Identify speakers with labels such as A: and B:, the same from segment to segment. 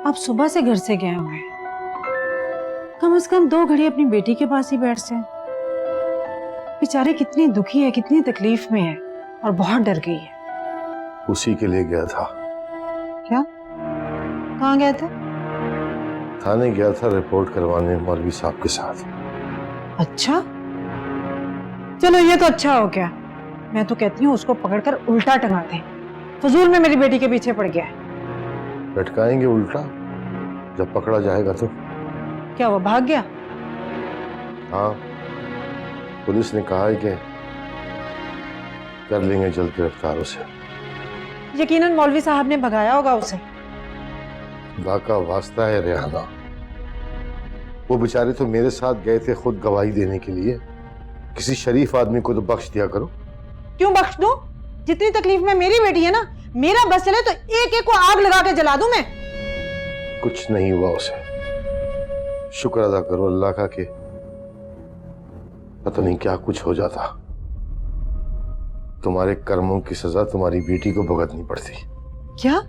A: आप सुबह से घर से गए हुए हैं, कम से कम 2 घड़ी अपनी बेटी के पास ही बैठ जाए। बेचारी कितनी दुखी है, कितनी तकलीफ में है और बहुत डर गई है।
B: उसी के लिए गया था।
A: क्या? कहाँ गए थे?
B: थाने गया था रिपोर्ट करवाने मौलवी साहब के साथ।
A: अच्छा, चलो ये तो अच्छा हो गया। मैं तो कहती हूँ उसको पकड़कर उल्टा टंगा दे, फजूल में मेरी बेटी के पीछे पड़ गया है।
B: लटकाएंगे उल्टा जब पकड़ा जाएगा तो।
A: क्या वो भाग गया?
B: हाँ, पुलिस ने कहा है कि कर लेंगे जल्द गिरफ्तार उसे।
A: यकीनन मौलवी साहब ने भगाया होगा उसे।
B: खुदा का वास्ता है रेहाना, वो बेचारे तो मेरे साथ गए थे खुद गवाही देने के लिए। किसी शरीफ आदमी को तो बख्श दिया करो।
A: क्यों बख्श दो? जितनी तकलीफ में मेरी बेटी है ना, मेरा बस चले तो एक एक को आग लगा के जला दूं मैं।
B: कुछ नहीं हुआ उसे। शुक्र अदा करो अल्लाह का कि पता नहीं क्या कुछ हो जाता। तुम्हारे कर्मों की सजा तुम्हारी बेटी को भुगतनी पड़ती।
A: क्या?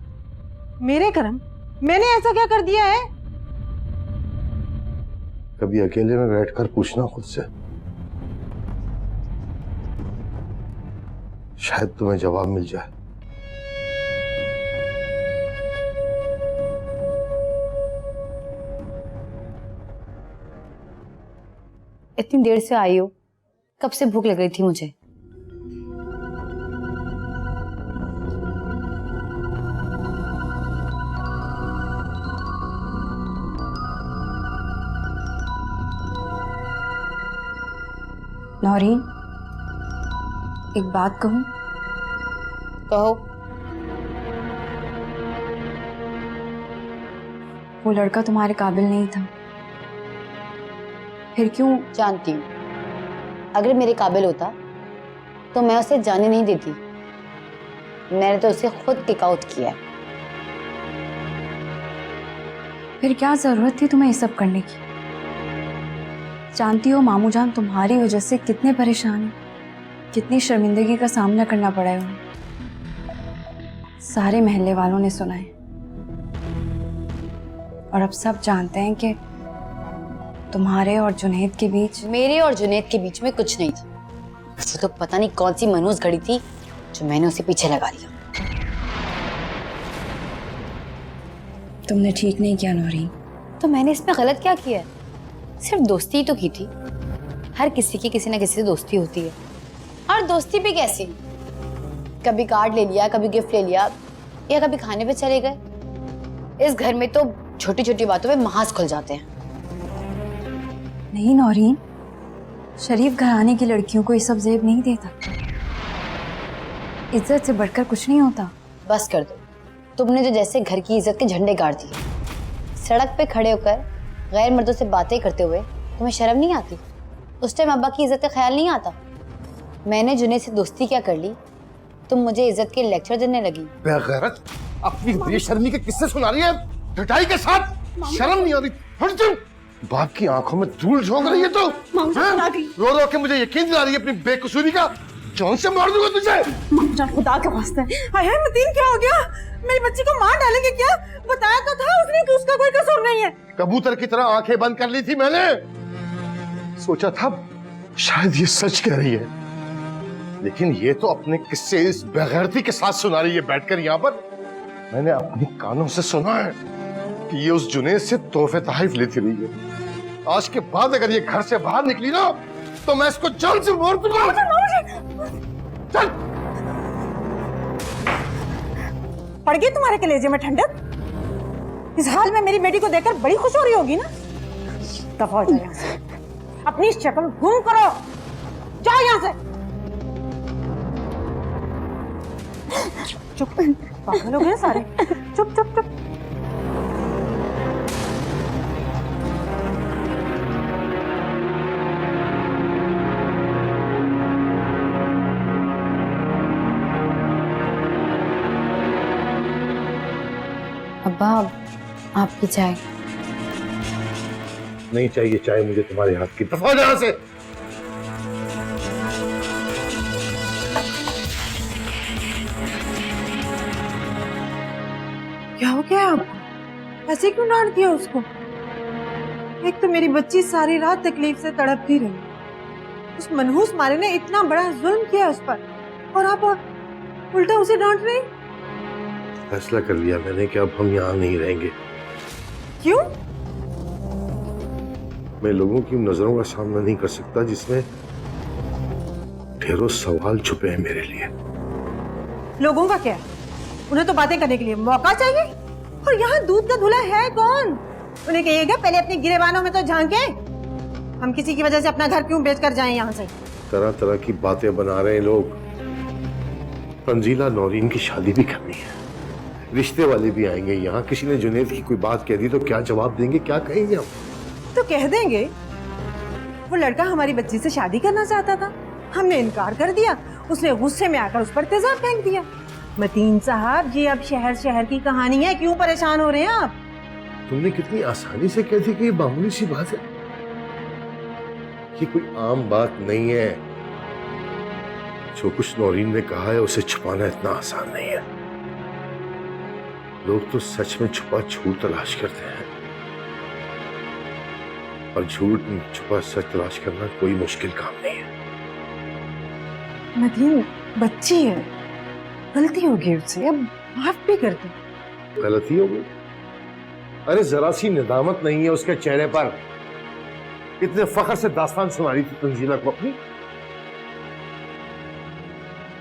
A: मेरे कर्म? मैंने ऐसा क्या कर दिया है?
B: कभी अकेले में बैठकर पूछना खुद से, शायद तुम्हें जवाब मिल जाए।
C: इतनी देर से आई हो, कब से भूख लग रही थी मुझे। नौरीन, एक बात कहूं? कहो। वो लड़का तुम्हारे काबिल नहीं था। फिर क्यों? जानती हूँ, अगर मेरे काबिल होता तो मैं उसे जाने नहीं देती। मैंने तो उसे खुद किक आउट किया। फिर क्या जरूरत थी तुम्हें ये सब करने की? जानती हो मामू जान तुम्हारी वजह से कितने परेशान हैं, कितनी शर्मिंदगी का सामना करना पड़ा है उन्हें। सारे मोहल्ले वालों ने सुना है और अब सब जानते हैं कि तुम्हारे और जुनैद के बीच, मेरे और जुनैद के बीच में कुछ नहीं था। वो तो पता नहीं कौन सी मनहूस घड़ी थी जो मैंने उसे पीछे लगा लिया। तुमने ठीक नहीं किया नौरीन। तो मैंने इसमें गलत क्या किया है? सिर्फ दोस्ती ही तो की थी। हर किसी की किसी ना किसी से दोस्ती होती है। और दोस्ती भी कैसी? कभी कार्ड ले लिया, कभी गिफ्ट ले लिया, या कभी खाने पे चले गए। इस घर में तो छोटी छोटी बातों पे महाज खुल जाते हैं। नहीं नौरीन, शरीफ घराने की लड़कियों को ये सब जेब नहीं देता। इज्जत से बढ़कर कुछ नहीं होता। बस कर दो। तुमने जो जैसे घर की इज्जत के झंडे गाड़ दिए। सड़क पे खड़े होकर गैर मर्दों से बातें करते हुए तुम्हें शर्म नहीं आती? उस टाइम अब्बा की इज्जत का ख्याल नहीं आता? मैंने जुनैद से दोस्ती क्या कर ली, तुम मुझे इज्जत के लेक्चर देने लगी।
B: बेगैरत, अपनी बेशर्मी के किस्से सुना रही है पिटाई के साथ। शर्म नहीं आ रही? हट जाओ। बाप की आंखों में धूल झोंक रही है तो रो रो के मुझे यकीन दिला रही है अपनी बेकसूरी का। जान से मार दूंगा तुझे।
A: खुदा के वास्ते। हाय हाय मतीन, क्या हो गया? मेरी बच्ची को मार डालेंगे क्या? बताया तो था उसने कि उसका कोई कसूर नहीं है।
B: कबूतर की तरह आंखें बंद कर ली थी मैंने। सोचा था शायद ये सच कह रही है, लेकिन ये तो अपने किस्से इस बेगैरती के साथ सुना रही है बैठकर यहाँ पर। मैंने अपने कानों से सुना है कि ये उस जुनैद से तोहफे तहफ लेती रही है। आज के बाद अगर ये घर से बाहर निकली ना तो मैं इसको जान से मार दूंगा। चल।
A: पड़ गई तुम्हारे कलेजे में ठंडक? इस हाल में मेरी बेटी को देखकर बड़ी खुश हो रही होगी ना? दफा हो जाओ यहाँ से। अपनी शक्ल घूम करो, जाओ यहाँ से। चुप, पागल हो गए सारे। चुप चुप चुप।
C: अब्बा, आपकी चाय।
B: नहीं चाहिए चाय मुझे तुम्हारे हाथ की। दफा यहाँ से।
A: क्या हो गया? ऐसे क्यों डांट दिया उसको? एक तो मेरी बच्ची सारी रात तकलीफ से तड़पती रही, उस मनहूस मारे ने इतना बड़ा जुल्म किया उस पर, और आप उल्टा उसे डांट रहे।
B: फैसला कर लिया मैंने कि अब हम यहाँ नहीं रहेंगे।
A: क्यों?
B: मैं लोगों की नजरों का सामना नहीं कर सकता जिसमें ढेरों सवाल छुपे हैं मेरे लिए।
A: लोगों का क्या? उन्हें तो बातें करने के लिए मौका चाहिए, और यहाँ दूध का धुला है कौन? उन्हें कहिएगा पहले अपने गिरेबानों में तो झांके। हम किसी की वजह से अपना घर क्यों बेच कर जाएं यहाँ से?
B: तरह तरह की बातें बना रहे हैं लोग। तंजीला नौरीन की शादी भी करनी है, रिश्ते वाले भी आएंगे यहाँ। किसी ने जुनैद की कोई बात कह दी तो क्या जवाब देंगे, क्या कहेंगे हम?
A: तो कह देंगे वो लड़का हमारी बच्ची से शादी करना चाहता था, हमने इनकार कर दिया, उसने गुस्से में आकर उस पर तेजाब फेंक दिया। मतीन साहब, ये अब शहर शहर की कहानी है, क्यों परेशान हो रहे हैं आप?
B: तुमने कितनी आसानी से कह दी कि ये मामूली सी बात है। ये कोई आम बात नहीं है। जो कुछ नौरीन ने कहा है उसे छुपाना इतना आसान नहीं है। लोग तो सच में छुपा झूठ तलाश करते हैं, और झूठ में छुपा सच तलाश करना कोई मुश्किल काम नहीं है।
A: मतीन बच्ची है, गलती होगी उससे, अब माफ भी कर दो।
B: गलती हो गई? अरे जरा सी निदामत नहीं है उसके चेहरे पर। कितने फख्र से दास्तान सुना रही थी तंजीला को अपनी।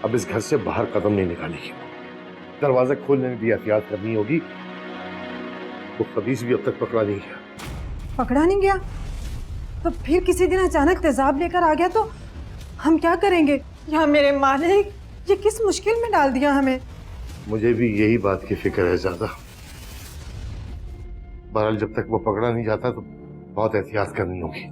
B: अब इस घर से बाहर कदम नहीं निकालेगी, दरवाजा खोलने में भी एहतियात करनी होगी। वो खबीज भी अब तक पकड़ा नहीं गया।
A: पकड़ा नहीं गया तो फिर किसी दिन अचानक तेजाब लेकर आ गया तो हम क्या करेंगे? या मेरे मालिक, ये किस मुश्किल में डाल दिया हमें।
B: मुझे भी यही बात की फिक्र है ज्यादा। बहरहाल जब तक वो पकड़ा नहीं जाता तो बहुत एहतियात करनी होगी।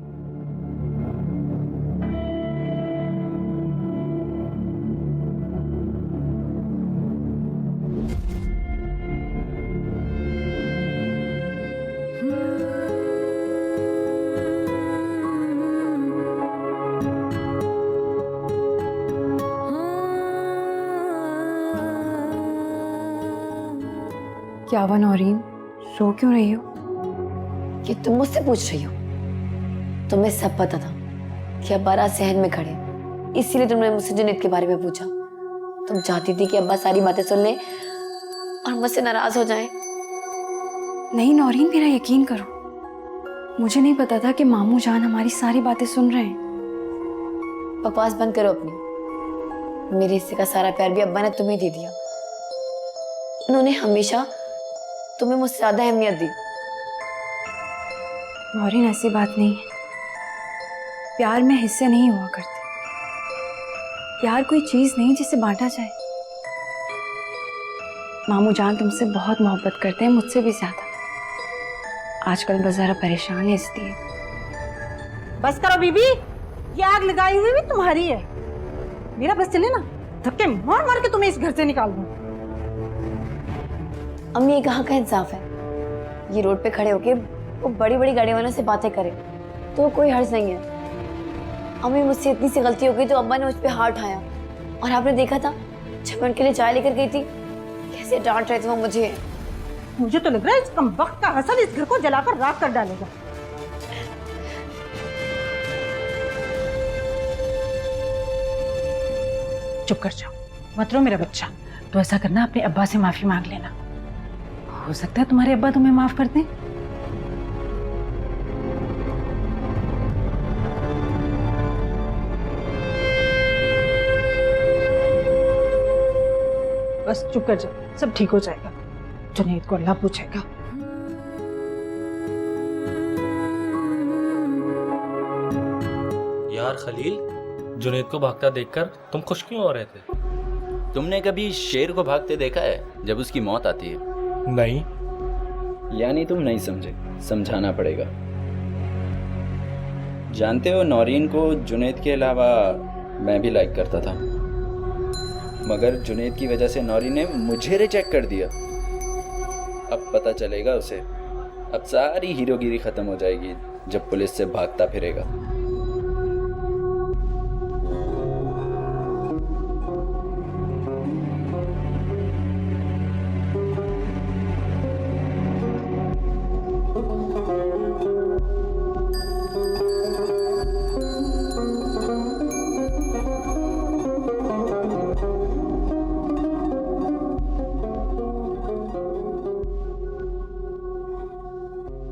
C: क्या हुआ नौरीन, रो क्यों रही हो? कि तुम मुझसे पूछ रही हो? तुम्हें सब पता था कि अब्बा रात सहन में खड़े, इसीलिए तुमने मुझसे जुनैद के बारे में पूछा। तुम चाहती थी कि अब्बा सारी बातें सुन ले और मुझसे नाराज हो जाए।
D: नहीं नौरीन, मेरा यकीन करो, मुझे नहीं पता था कि मामू जान हमारी सारी बातें सुन रहे हैं।
C: बकवास बंद करो अपनी। मेरे हिस्से का सारा प्यार भी अब्बा ने तुम्हें दे दिया। उन्होंने हमेशा तुम्हें मुझसे ज्यादा अहमियत दी।
D: नौरीन ऐसी बात नहीं है, प्यार में हिस्से नहीं हुआ करते। प्यार कोई चीज नहीं जिसे बांटा जाए। मामू जान तुमसे बहुत मोहब्बत करते हैं, मुझसे भी ज्यादा। आजकल बस जरा परेशान है इसलिए।
A: बस करो बीबी, ये आग लगाई हुई भी तुम्हारी है। मेरा बस चले ना, धक्के मार मार के तुम्हें इस घर से निकाल दूं।
C: अम्मी, ये कहाँ का इंसाफ है? ये रोड पे खड़े होके वो बड़ी बड़ी गाड़ी वालों से बातें करे तो कोई हर्ज नहीं है। अम्मी, मुझसे इतनी सी गलती हो गई तो अब्बा ने मुझ पे हाथ उठाया, और आपने देखा था जब मैं उनके लिए चाय लेकर गई थी कैसे डांट रहे थे वो मुझे।
A: मुझे तो लग रहा है इस कमबख्त का हसन इस घर को जलाकर राख कर डालेगा। चुप कर जाओ, मत रो मेरा बच्चा। तो ऐसा करना, अपने अब्बा से माफी मांग लेना। हो सकता है तुम्हारे अब्बा तुम्हें माफ कर दें। बस चुप कर जाओ, सब ठीक हो जाएगा। जुनैद को अल्लाह पूछेगा।
E: यार खलील, जुनैद को भागता देखकर तुम खुश क्यों हो रहे थे?
F: तुमने कभी शेर को भागते देखा है जब उसकी मौत आती है?
E: नहीं।
F: यानी तुम नहीं समझे, समझाना पड़ेगा। जानते हो, नौरीन को जुनैद के अलावा मैं भी लाइक करता था, मगर जुनैद की वजह से नौरीन ने मुझे रिजेक्ट कर दिया। अब पता चलेगा उसे। अब सारी हीरोगिरी खत्म हो जाएगी जब पुलिस से भागता फिरेगा।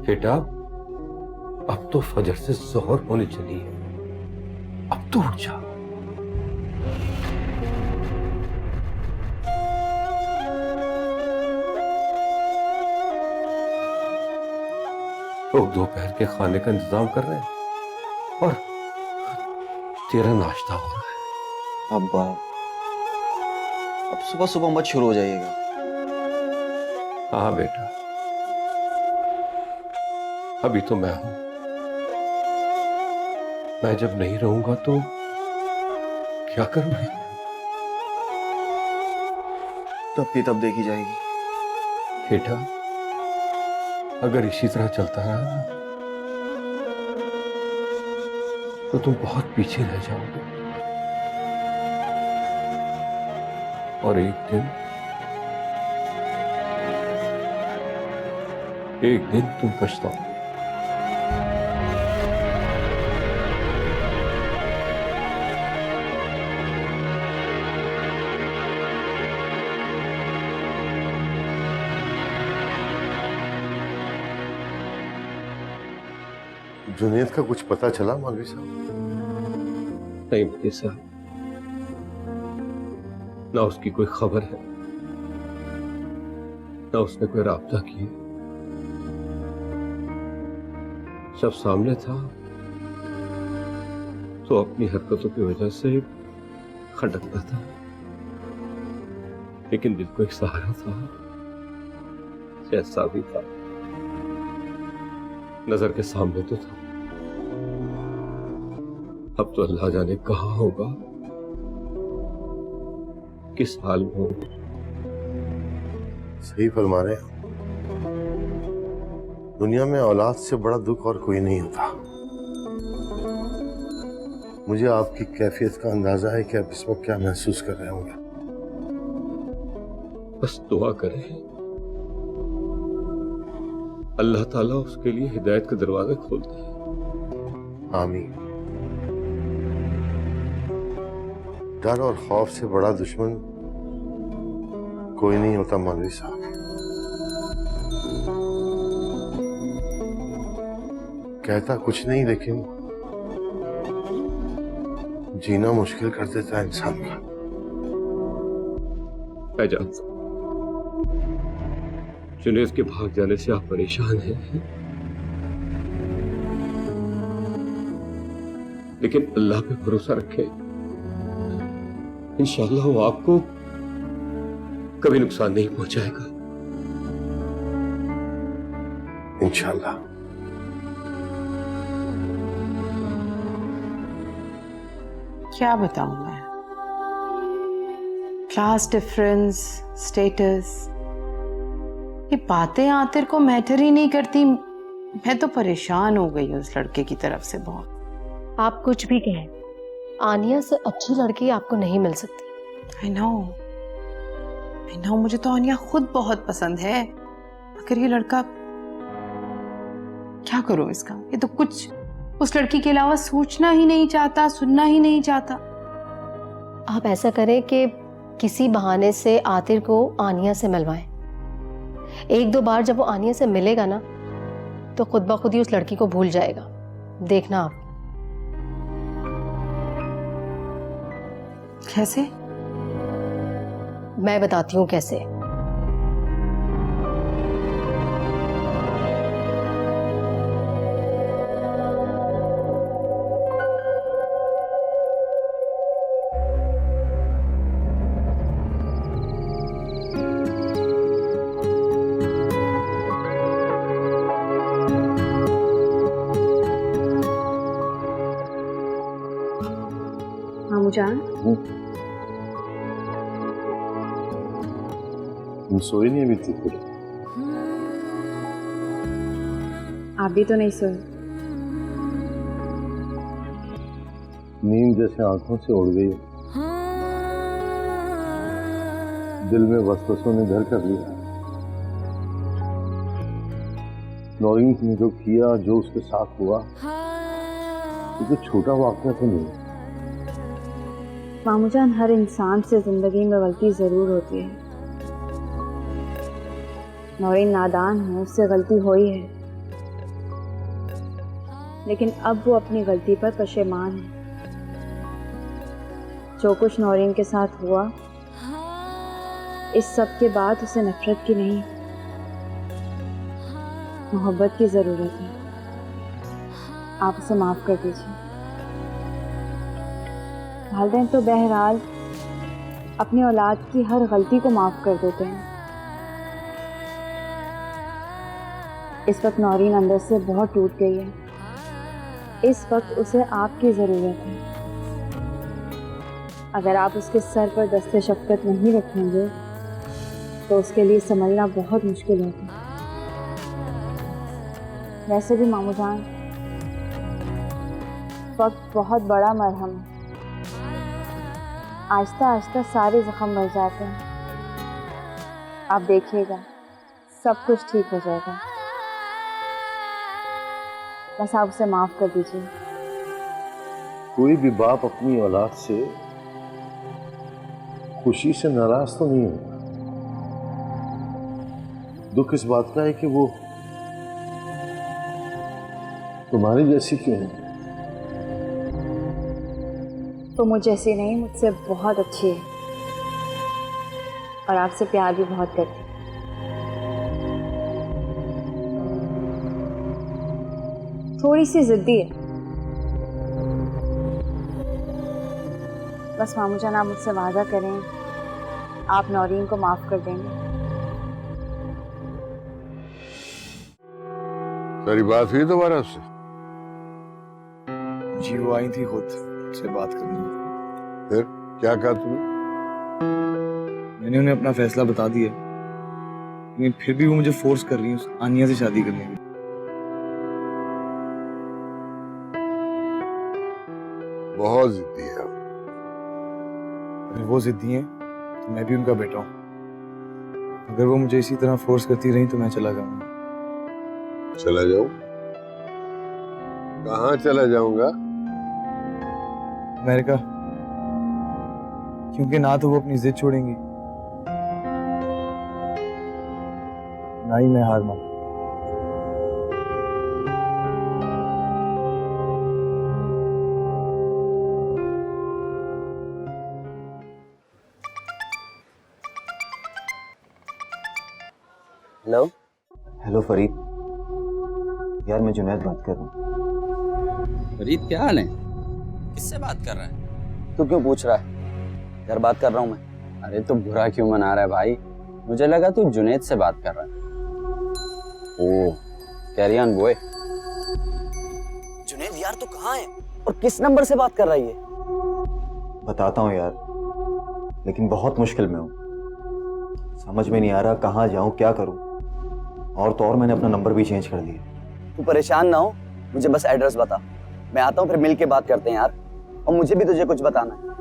G: बेटा, अब तो फजर से जोहर होने चली है, अब तो उठ जा। लोग दोपहर के खाने का इंतजाम कर रहे हैं और तेरा नाश्ता हो रहा है।
H: अब्बा, अब सुबह सुबह मत शुरू हो जाइएगा।
G: हाँ बेटा, अभी तो मैं हूं, मैं जब नहीं रहूंगा तो क्या करूंगी?
H: तब की तब देखी जाएगी।
G: बेटा, अगर इसी तरह चलता रहा ना तो तुम बहुत पीछे रह जाओगे और एक दिन तुम पछताओगे।
B: जुनेद का कुछ पता चला मौलवी साहब?
G: नहीं मुझे साहब, ना उसकी कोई खबर है, ना उसने कोई राब्ता किया। जब सामने था तो अपनी हरकतों की वजह से खटकता था, लेकिन दिल को एक सहारा था, जैसा भी था नजर के सामने तो था। अब तो अल्लाह जाने कहां होगा, किस हाल में होगा।
B: सही फरमा रहे हैं। दुनिया में औलाद से बड़ा दुख और कोई नहीं होता। मुझे आपकी कैफियत का अंदाजा है कि आप इस वक्त क्या महसूस कर रहे होंगे।
G: बस दुआ करें अल्लाह ताला उसके लिए हिदायत के दरवाजे खोल दे।
B: आमीन। डर और खौफ से बड़ा दुश्मन कोई नहीं होता मौलवी साहब। कहता कुछ नहीं, लेकिन जीना मुश्किल कर देता है इंसान का।
G: मैं जानता हूं जुनेद के भाग जाने से आप परेशान हैं, लेकिन अल्लाह पे भरोसा रखें। इंशाअल्लाह वो आपको कभी नुकसान नहीं पहुंचाएगा।
B: इंशाअल्लाह।
I: क्या बताऊं मैं? क्लास डिफरेंस, स्टेटस, ये बातें आतिर को मैटर ही नहीं करती। मैं तो परेशान हो गई उस लड़के की तरफ से बहुत।
J: आप कुछ भी कहें, आनिया से अच्छी लड़की आपको नहीं मिल सकती।
I: I know, मुझे तो आनिया खुद बहुत पसंद है, मगर ये लड़का, क्या करूं इसका? ये तो कुछ उस लड़की के अलावा सोचना ही नहीं चाहता, सुनना ही नहीं चाहता।
J: आप ऐसा करें कि किसी बहाने से आतिर को आनिया से मिलवाएं। एक दो बार जब वो आनिया से मिलेगा ना, तो खुद ब खुद ही उस लड़की को भूल जाएगा। देखना आप।
I: कैसे?
J: मैं बताती हूँ कैसे।
D: जान,
B: तुम सोई नहीं अभी तक?
D: आप भी तो नहीं सोए?
B: नींद जैसे आंखों से उड़ गई, दिल में वसवसों ने घर कर लिया। नौरीन ने जो किया, जो उसके साथ हुआ, ये तो छोटा वाकया तो नहीं।
D: मामूजान, हर इंसान से जिंदगी में गलती जरूर होती है। नौरीन नादान है, उससे गलती हुई है, लेकिन अब वो अपनी गलती पर पशेमान है। जो कुछ नौरीन के साथ हुआ, इस सब के बाद उसे नफरत की नहीं, मोहब्बत की जरूरत है। आप उसे माफ कर दीजिए। वालिदैन तो बहरहाल अपनी औलाद की हर गलती को माफ कर देते हैं। इस वक्त नौरीन अंदर से बहुत टूट गई है। इस वक्त उसे आपकी ज़रूरत है। अगर आप उसके सर पर दस्ते शफ़क़त नहीं रखेंगे तो उसके लिए संभलना बहुत मुश्किल होगा। वैसे भी मामू जान, वक्त बहुत बड़ा मरहम है। आहिस्ता आहिस्ता सारे जख्म भर जाते हैं। आप देखिएगा, सब कुछ ठीक हो जाएगा। बस आप उसे माफ कर दीजिए।
B: कोई भी बाप अपनी औलाद से खुशी से नाराज तो नहीं होता। दुख इस बात का है कि वो तुम्हारी जैसी क्यों है।
D: तो मुझ जैसी नहीं, मुझसे बहुत अच्छी है और आपसे प्यार भी बहुत करती है। थोड़ी सी जिद्दी है। बस मामू जान, आप मुझसे वादा करें, आप नौरीन को माफ कर देंगे।
B: सारी बात हुई दोबारा उससे?
H: जी वो आई थी खुद से बात करने।
B: फिर क्या कहा तुमने?
H: मैंने उन्हें अपना फैसला बता दिया, लेकिन फिर भी वो मुझे फोर्स कर रही है आनिया से शादी करने की।
B: बहुत जिद्दी है।
H: अगर वो जिद्दी हैं तो मैं भी उनका बेटा हूँ। अगर वो मुझे इसी तरह फोर्स करती रही तो मैं चला जाऊंगा।
B: चला जाऊं? कहाँ चला जाऊंगा?
H: अमेरिका। क्योंकि ना तो वो अपनी जिद छोड़ेंगी, ना ही मैं हार मान।
F: हेलो।
H: हेलो फरीद, यार मैं जुनैद बात कर रहा हूँ।
F: फरीद क्या हाल है? किससे बात कर रहा है? तू क्यों पूछ रहा है? यार बात कर रहा हूँ मैं। अरे तू बुरा क्यों मना रहा है भाई? मुझे लगा तू जुनैद से बात कर रहा है। ओह, कैरी ऑन बॉय।
H: जुनैद यार तू कहाँ है और किस नंबर से बात कर रही है? बताता हूँ यार, लेकिन बहुत मुश्किल में हूँ। समझ में नहीं आ रहा कहाँ जाऊँ, क्या करूँ। और तो और मैंने अपना नंबर भी चेंज कर दिया।
F: तू परेशान ना हो, मुझे बस एड्रेस बता, मैं आता हूँ, फिर मिल के बात करते हैं यार। और मुझे भी तुझे कुछ बताना है।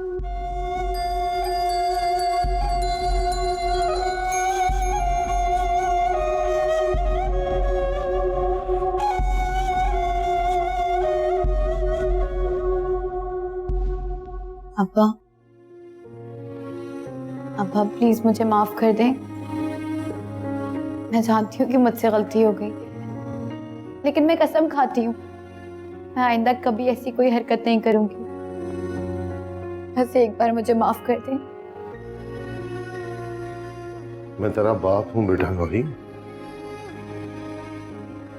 D: अब्बा, अब्बा प्लीज मुझे माफ कर दें। मैं जानती हूँ कि मुझसे गलती हो गई, लेकिन मैं कसम खाती हूँ मैं आइंदा कभी ऐसी कोई हरकत नहीं करूंगी। बस एक बार मुझे माफ कर दें।
B: मैं तेरा बाप हूं बेटा नौरीन,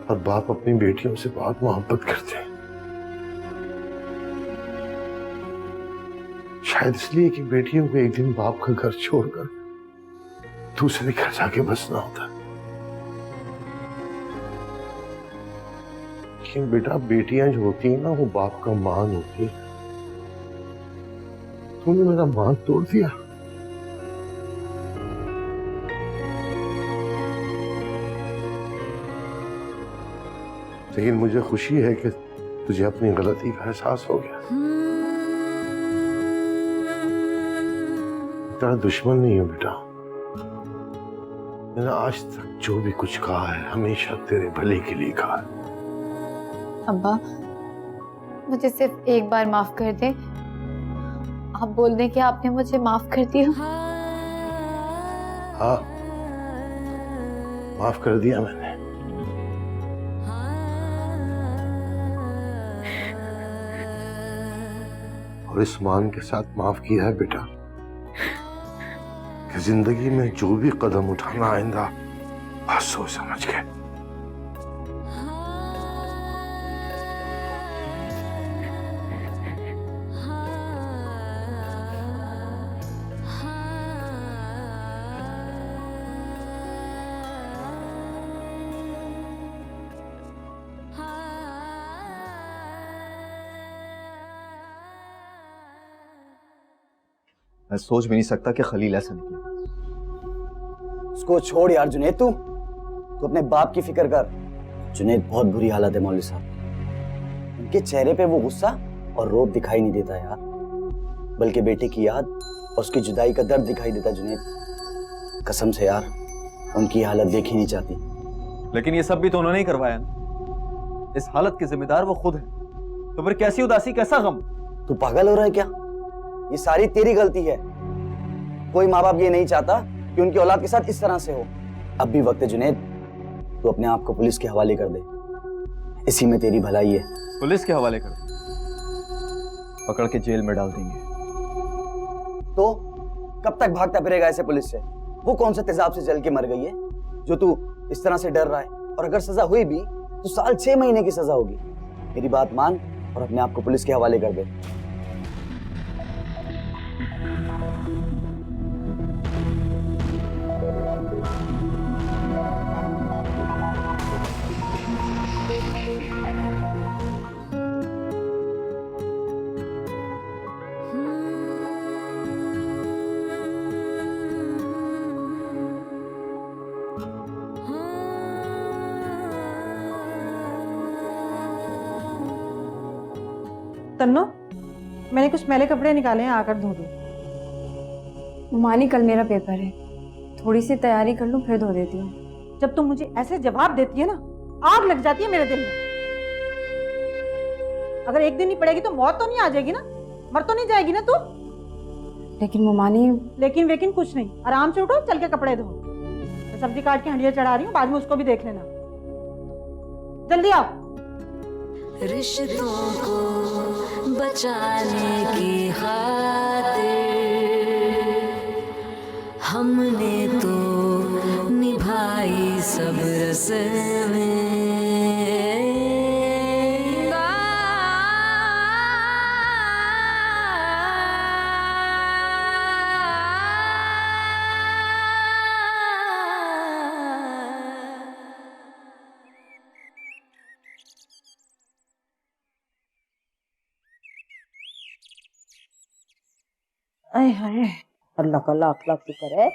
B: और बाप अपनी बेटियों से बहुत मोहब्बत करते हैं। शायद इसलिए कि बेटियों को एक दिन बाप का घर छोड़कर दूसरे घर जाके बसना होता। लेकिन बेटा बेटियां जो होती हैं ना, वो बाप का मान होती है। तूने मेरा मान तोड़ दिया। लेकिन मुझे खुशी है कि तुझे अपनी गलती का एहसास हो गया। तेरा दुश्मन नहीं हूं बेटा। मैंने आज तक जो भी कुछ कहा है हमेशा तेरे भले के लिए कहा है।
D: अब्बा, मुझे सिर्फ एक बार माफ कर दे। आप बोल दें कि आपने मुझे माफ कर दिया।
B: हाँ, माफ कर दिया मैंने। और इस मान के साथ माफ किया है बेटा कि जिंदगी में जो भी कदम उठाना आइंदा बहुत सोच समझ के।
H: मैं सोच भी नहीं सकता कि खलील ऐसा निकलेगा।
K: उसको छोड़ यार जुनैद, तू अपने बाप की फिक्र कर। जुनैद बहुत बुरी हालत है मौलवी साहब। उनके चेहरे पे वो गुस्सा और रोब दिखाई नहीं देता यार, बल्कि बेटे की याद और उसकी जुदाई का दर्द दिखाई देता। जुनैद कसम से यार उनकी हालत देखी नहीं चाहती।
H: लेकिन ये सब भी तो उन्होंने ही करवाया ना। इस हालत के जिम्मेदार वो खुद है, तो फिर कैसी उदासी, कैसा गम?
K: तू पागल हो रहा है क्या? ये सारी तेरी गलती है। कोई माँ बाप ये नहीं चाहता कि उनकी औलाद के साथ इस तरह से हो। अब भी वक्त है जुनैद, तू अपने आप को पुलिस के हवाले कर दे, इसी में तेरी भलाई है।
H: पुलिस के हवाले कर दे? पकड़ के जेल में डाल देंगे।
K: तो कब तक भागता फिरेगा ऐसे पुलिस से? वो कौन सा तेजाब से जल के मर गई है जो तू इस तरह से डर रहा है? और अगर सजा हुई भी तो साल 6 महीने की सजा होगी। मेरी बात मान और अपने आप को पुलिस के हवाले कर दे।
A: तन्नो, मैंने कुछ मैले कपड़े निकाले हैं, आकर धो दो।
D: मानी कल मेरा पेपर है, थोड़ी सी तैयारी कर लूं फिर धो देती हूँ।
A: जब तुम मुझे ऐसे जवाब देती है ना, आग लग जाती है मेरे दिल में। अगर एक दिन नहीं पड़ेगी तो मौत तो नहीं आ जाएगी ना? मर तो नहीं जाएगी ना तू?
D: लेकिन मुमानी,
A: लेकिन वेकिन कुछ नहीं, आराम से उठो, चल के कपड़े धो। मैं सब्जी काट के हंडिया चढ़ा रही हूँ, बाद में उसको भी देख लेना। जल्दी आओ।
L: रिश्तों को बचाने की खातिर हमने तो निभाई सब रस्में।
C: अरे हाय, अल्लाह का लाख लाख शुक्र है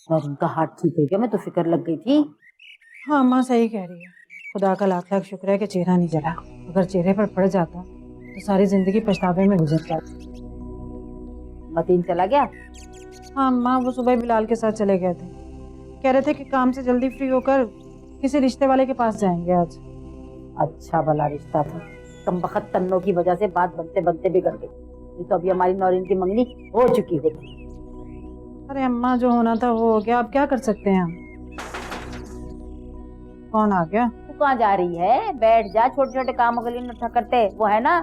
C: और उनका हाथ ठीक हो गया। मैं तो फिक्र लग गई थी।
A: हाँ अम्मा सही कह रही है, खुदा का लाख लाख शुक्र है कि चेहरा नहीं जला। अगर चेहरे पर पड़ जाता तो सारी जिंदगी पछतावे में गुजर जाती।
C: मतीन चला गया?
A: हाँ अम्मा, वो सुबह बिलाल के साथ चले गए थे। कह रहे थे कि काम से जल्दी फ्री होकर किसी रिश्ते वाले के पास जाएंगे आज।
C: अच्छा भला रिश्ता था, कमबख्त तन्नों की वजह से बात बनते बनते बिगड़ गई। ये तो अभी हमारी नौरीन की मंगनी हो चुकी होती।
A: अरे अम्मा, जो होना था वो हो गया, अब क्या कर सकते हैं हम। कौन आ गया?
C: तू कहाँ जा रही है? बैठ जा, छोटे छोटे कामों के लिए नठा करते। वो है ना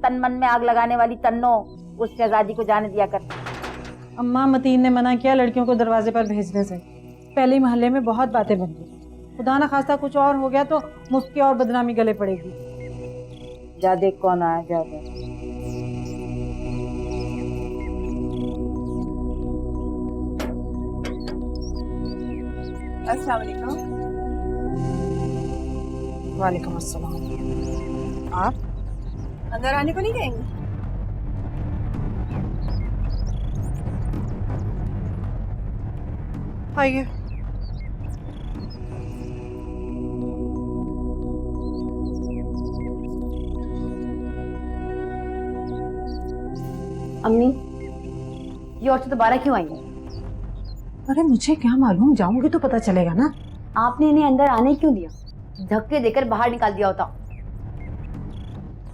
C: तन मन में आग लगाने वाली तन्नो, उस शहजादी को जाने दिया कर।
A: अम्मा, मतीन ने मना किया लड़कियों को दरवाजे पर भेजने से। पहले मोहल्ले में बहुत बातें बन गई, खुदा ना खास्ता कुछ और हो गया तो मुफ्ती और बदनामी गले पड़ेगी।
C: जा देख कौन आया, जा देख।
M: अस्सलाम वालेकुम।
A: वालेकुम अस्सलाम। आप
M: अंदर आने को नहीं कहेंगे?
A: आइए।
C: अम्मी, ये औरतें दोबारा क्यों आई हैं?
A: अरे मुझे क्या मालूम, जाऊंगी तो पता चलेगा ना।
C: आपने इन्हें अंदर आने क्यों दिया? धक्के देकर बाहर निकाल दिया होता।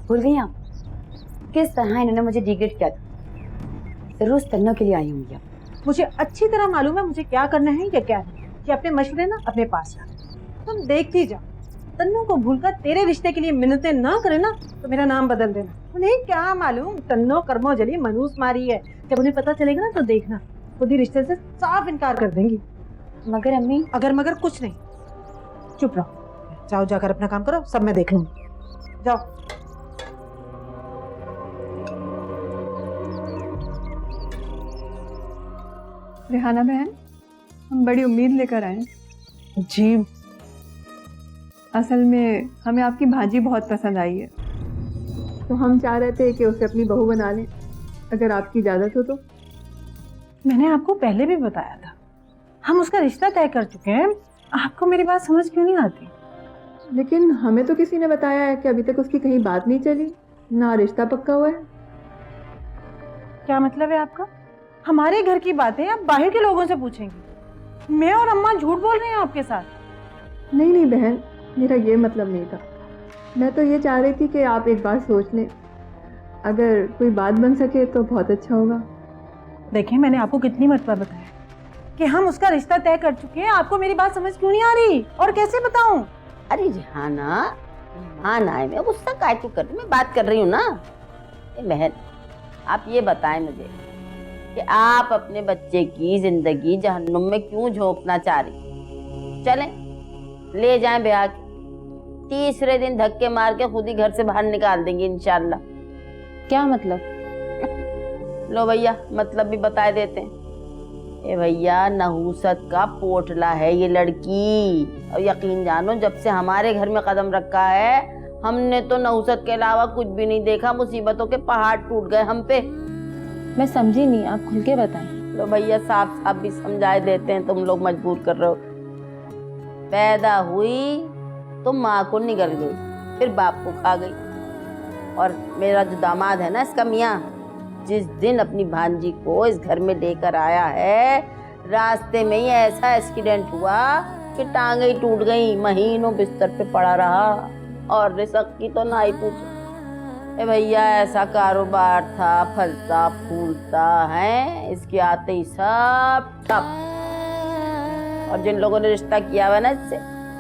C: भूल गई आप किस तरह इन्होंने मुझे डिग्रेड किया था? जरूर तन्नों के लिए आई होंगी।
A: मुझे अच्छी तरह मालूम है मुझे क्या करना है या क्या नहीं। कि अपने मशवरे ना अपने पास रख, तुम देखती जाओ, तन्नू को भूलकर तेरे रिश्ते के लिए मिन्नतें ना करे ना तो मेरा नाम बदल देना। उन्हें क्या मालूम तन्नो कर्मो जली मनूस मारी है। जब उन्हें पता चलेगा ना तो देखना खुद ही रिश्ते से साफ इनकार कर देंगी।
D: मगर अम्मी,
A: अगर मगर कुछ नहीं, चुप रहो, जाओ जाकर अपना काम करो, सब मैं देख लूंगी। जाओ।
M: रेहाना बहन, हम बड़ी उम्मीद लेकर आए।
A: जी,
M: असल में हमें आपकी भाजी बहुत पसंद आई है, तो हम चाह रहे थे कि उसे अपनी बहू बना लें, अगर आपकी इजाज़त हो तो।
A: मैंने आपको पहले भी बताया था, हम उसका रिश्ता तय कर चुके हैं। आपको मेरी बात समझ क्यों नहीं आती?
M: लेकिन हमें तो किसी ने बताया है कि अभी तक उसकी कहीं बात नहीं चली, ना रिश्ता पक्का हुआ है।
A: क्या मतलब है आपका? हमारे घर की बातें आप बाहर के लोगों से पूछेंगी? मैं और अम्मा झूठ बोल रहे हैं आपके साथ?
M: नहीं नहीं बहन, मेरा ये मतलब नहीं था। मैं तो ये चाह रही थी कि आप एक बार सोच लें, अगर कोई बात बन सके तो बहुत अच्छा होगा।
A: देखिए, मैंने आपको कितनी मरतबा बताया कि हम उसका रिश्ता तय कर चुके हैं। आपको मेरी बात समझ क्यों नहीं आ रही? और कैसे बताऊं?
N: अरे रिहाना, मान आए, मैं गुस्सा काय तू कर रही, मैं बात कर रही हूँ ना। बहन, आप ये बताएं मुझे कि आप अपने बच्चे की जिंदगी जहन्नुम में क्यों झोंकना चाह रही? चलें, ले जाएं ब्याह के, तीसरे दिन धक्के मार के खुद ही घर से बाहर निकाल देंगे इंशाल्लाह।
D: क्या मतलब?
N: लो भैया, मतलब भी बता देते हैं। ए भैया, नहूसत का पोटला है ये लड़की, और यकीन जानो जब से हमारे घर में कदम रखा है हमने तो नहूसत के अलावा कुछ भी नहीं देखा। मुसीबतों के पहाड़ टूट गए हम पे।
D: मैं समझी नहीं, आप खुल के बताएं।
N: लो भैया, साफ साफ भी समझाए देते हैं, तुम लोग मजबूर कर रहे हो। पैदा हुई तो माँ को निगल गई, फिर बाप को खा गई। और मेरा जो दामाद है ना, इसका मियाँ, जिस दिन अपनी भांजी को इस घर में लेकर आया है, रास्ते में ही ऐसा एक्सीडेंट हुआ कि टांगे ही टूट गई, महीनों बिस्तर पे पड़ा रहा, और रिज़्क़ की तो ना ही पूछो। ए भैया, ऐसा कारोबार था, फलता फूलता है, इसके आते ही सब ठप। और जिन लोगों ने रिश्ता किया हुआ ना इससे,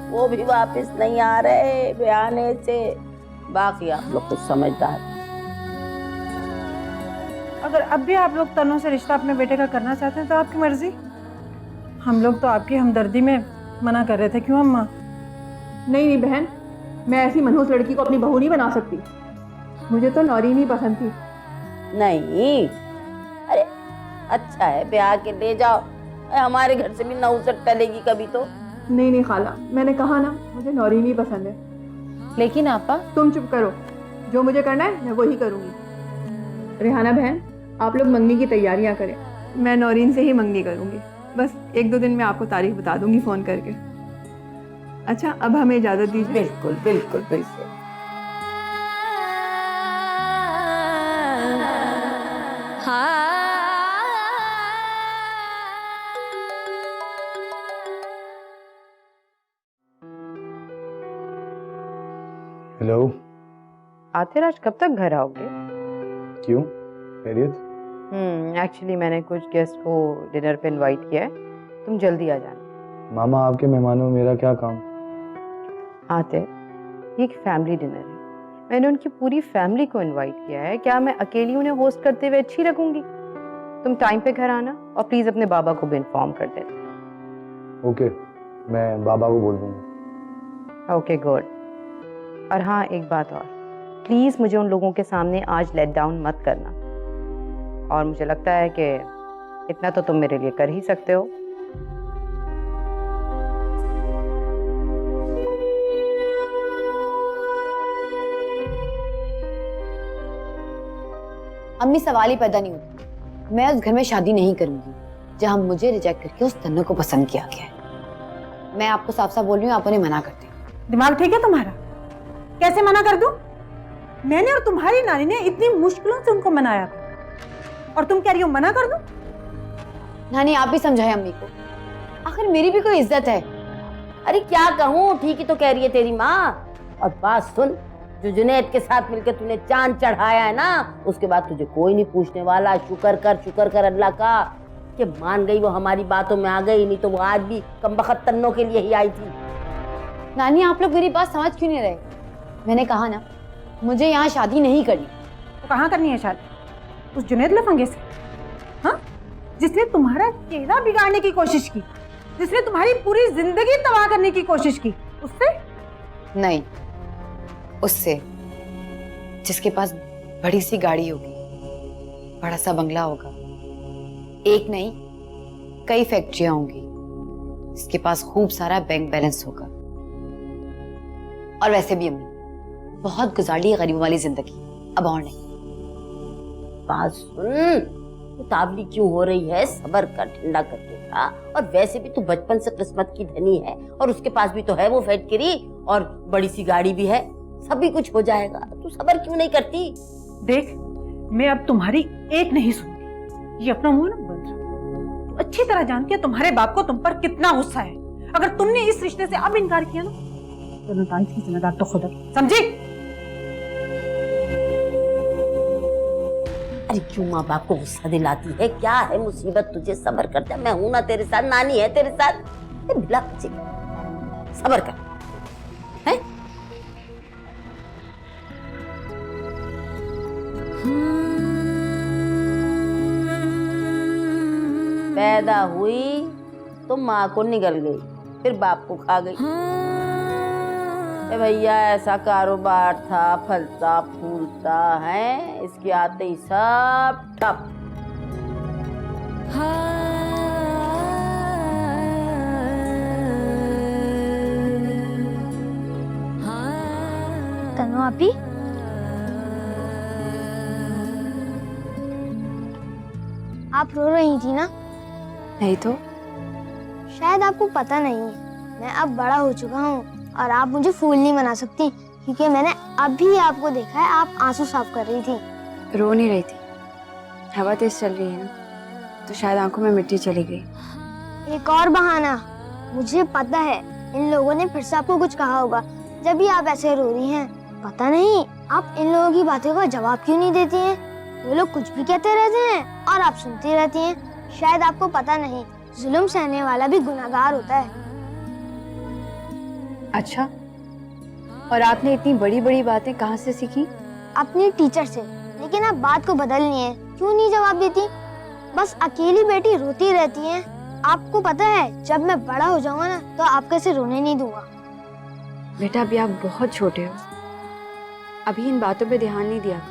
N: वो भी वापस नहीं आ रहे बयाने से। बाकी आप लोग कुछ समझदार।
A: अगर अब भी आप लोग तन्नू से रिश्ता अपने बेटे का करना चाहते हैं तो आपकी मर्जी। हम लोग तो आपकी हमदर्दी में मना कर रहे थे। क्यों अम्मा?
M: नहीं नहीं बहन, मैं ऐसी मनहूस लड़की को अपनी बहू नहीं बना सकती। मुझे तो नौरीन ही पसंद थी।
N: नहीं, अरे अच्छा है, ब्याह के ले जाओ, हमारे घर से भी नौसत टलेगी कभी तो।
M: नहीं नहीं खाला, मैंने कहा ना, मुझे नौरीन ही पसंद है।
D: लेकिन आपा,
M: तुम चुप करो, जो मुझे करना है मैं वही करूँगी। रेहाना बहन, आप लोग मंगनी की तैयारियां करें, मैं नौरीन से ही मंगनी करूँगी। बस 1-2 दिन में आपको तारीख बता दूंगी फ़ोन करके। अच्छा, अब हमें इजाज़त दीजिए।
N: बिल्कुल बिल्कुल बिल्कुल।
H: हेलो।
I: आतिर, आज कब तक घर आओगे?
H: क्यों, खैरियत?
I: एक्चुअली मैंने कुछ गेस्ट को डिनर पे इनवाइट किया है, तुम जल्दी आ जाना।
H: मामा, आपके मेहमानों में मेरा क्या काम?
I: आतिर, ये एक फैमिली डिनर है, मैंने उनकी पूरी फैमिली को इनवाइट किया है। क्या मैं अकेली उन्हें होस्ट करते हुए अच्छी लगूंगी? तुम टाइम पे घर आना, और प्लीज अपने बाबा को भी इन्फॉर्म कर देना।
H: ओके, मैं बाबा को बोल दूंगा।
I: Okay, good. और हाँ, एक बात और, प्लीज मुझे उन लोगों के सामने आज लेट डाउन मत करना। और मुझे लगता है कि इतना तो तुम मेरे लिए कर ही सकते हो।
C: अम्मी, सवाल ही पैदा नहीं होता। मैं उस घर में शादी नहीं करूंगी जहां मुझे रिजेक्ट करके उस तन्नू को पसंद किया गया है। मैं आपको साफ साफ बोल रही हूँ, आप उन्हें मना करते हैं।
A: दिमाग ठीक है तुम्हारा? कैसे मना कर दूं? मैंने और तुम्हारी नानी ने इतनी मुश्किलों से उनको मनाया, और तुम कह रही हो मना कर दूं?
C: नानी, आप भी समझाए अम्मी को, आखिर मेरी भी कोई इज्जत है।
N: अरे क्या कहूँ, ठीक ही तो कह रही है तेरी माँ। और बात सुन, जो जुनैद के साथ मिलकर तूने चांद चढ़ाया है ना, उसके बाद तुझे कोई नहीं पूछने वाला। शुक्र कर अल्लाह का कि मान गई वो, हमारी बातों में आ गई, नहीं तो वो आज भी कमबख्त तन्नों के लिए ही आई थी।
D: नानी आप लोग मेरी बात समझ क्यों नहीं रहे? मैंने कहा ना मुझे यहाँ शादी नहीं करनी।
A: तो कहाँ करनी है शादी? उस जुनैद लफंगे से? हाँ, जिसने तुम्हारा चेहरा बिगाड़ने की कोशिश की, जिसने तुम्हारी पूरी जिंदगी तबाह करने की कोशिश की, उससे?
C: नहीं, उससे जिसके पास बड़ी सी गाड़ी होगी, बड़ा सा बंगला होगा, एक नहीं कई फैक्ट्रियां होंगी, जिसके पास खूब सारा बैंक बैलेंस होगा। और वैसे भी अम्मी बहुत गुजारी है गरीबों वाली जिंदगी, अब और नहीं।
N: बात सुन, उतावली क्यों हो रही है? सबर कर, ठंडा करके खा। और वैसे भी तू बचपन से किस्मत की धनी है, और उसके पास भी तो है वो फैक्ट्री और बड़ी सी गाड़ी भी है, सभी कुछ हो जाएगा। तू सबर क्यों नहीं करती?
A: देख, मैं अब तुम्हारी एक नहीं सुनूंगी। ये अपना मुंह ना बंद रखो। तू अच्छी तरह जानती है तुम्हारे बाप को तुम पर कितना गुस्सा है। अगर तुमने इस रिश्ते से अब इनकार किया ना, तो नताइज की जिम्मेदार तो खुद है, समझी?
N: अरे क्यों माँ बाप को गुस्सा दिलाती है? क्या है मुसीबत तुझे? सबर कर जा, मैं हूं ना तेरे साथ, नानी है तेरे साथ। बिला बच्चे, सबर कर। है? पैदा हुई तो माँ को निगल गई, फिर बाप को खा गई। भैया ऐसा कारोबार था, फलता फूलता है, इसके आते ही सब ठप।
O: तनु आपी, आप रो रही थी ना?
D: नहीं तो।
O: शायद आपको पता नहीं है, मैं अब बड़ा हो चुका हूँ और आप मुझे फूल नहीं बना सकती, क्योंकि मैंने अभी आपको देखा है, आप आंसू साफ कर रही थी।
D: रो नहीं रही थी, हवा तेज चल रही है ना, तो शायद आंखों में मिट्टी चली गई।
O: एक और बहाना, मुझे पता है इन लोगों ने फिर से आपको कुछ कहा होगा, जब भी आप ऐसे रो रही हैं। पता नहीं आप इन लोगों की बातों का जवाब क्यों नहीं देती हैं? वो लोग कुछ भी कहते रहते हैं और आप सुनती रहती हैं। शायद आपको पता नहीं, जुल्म सहने वाला भी गुनाहगार होता है।
D: अच्छा, और आपने इतनी बड़ी बड़ी बातें कहाँ से सीखी?
O: अपनी टीचर से। लेकिन आप बात को बदलनी है, क्यों नहीं जवाब देती? बस अकेली बेटी रोती रहती है। आपको पता है जब मैं बड़ा हो जाऊंगा ना, तो आपके से रोने नहीं दूंगा।
D: बेटा अभी आप बहुत छोटे हो, अभी इन बातों पे ध्यान नहीं दिया।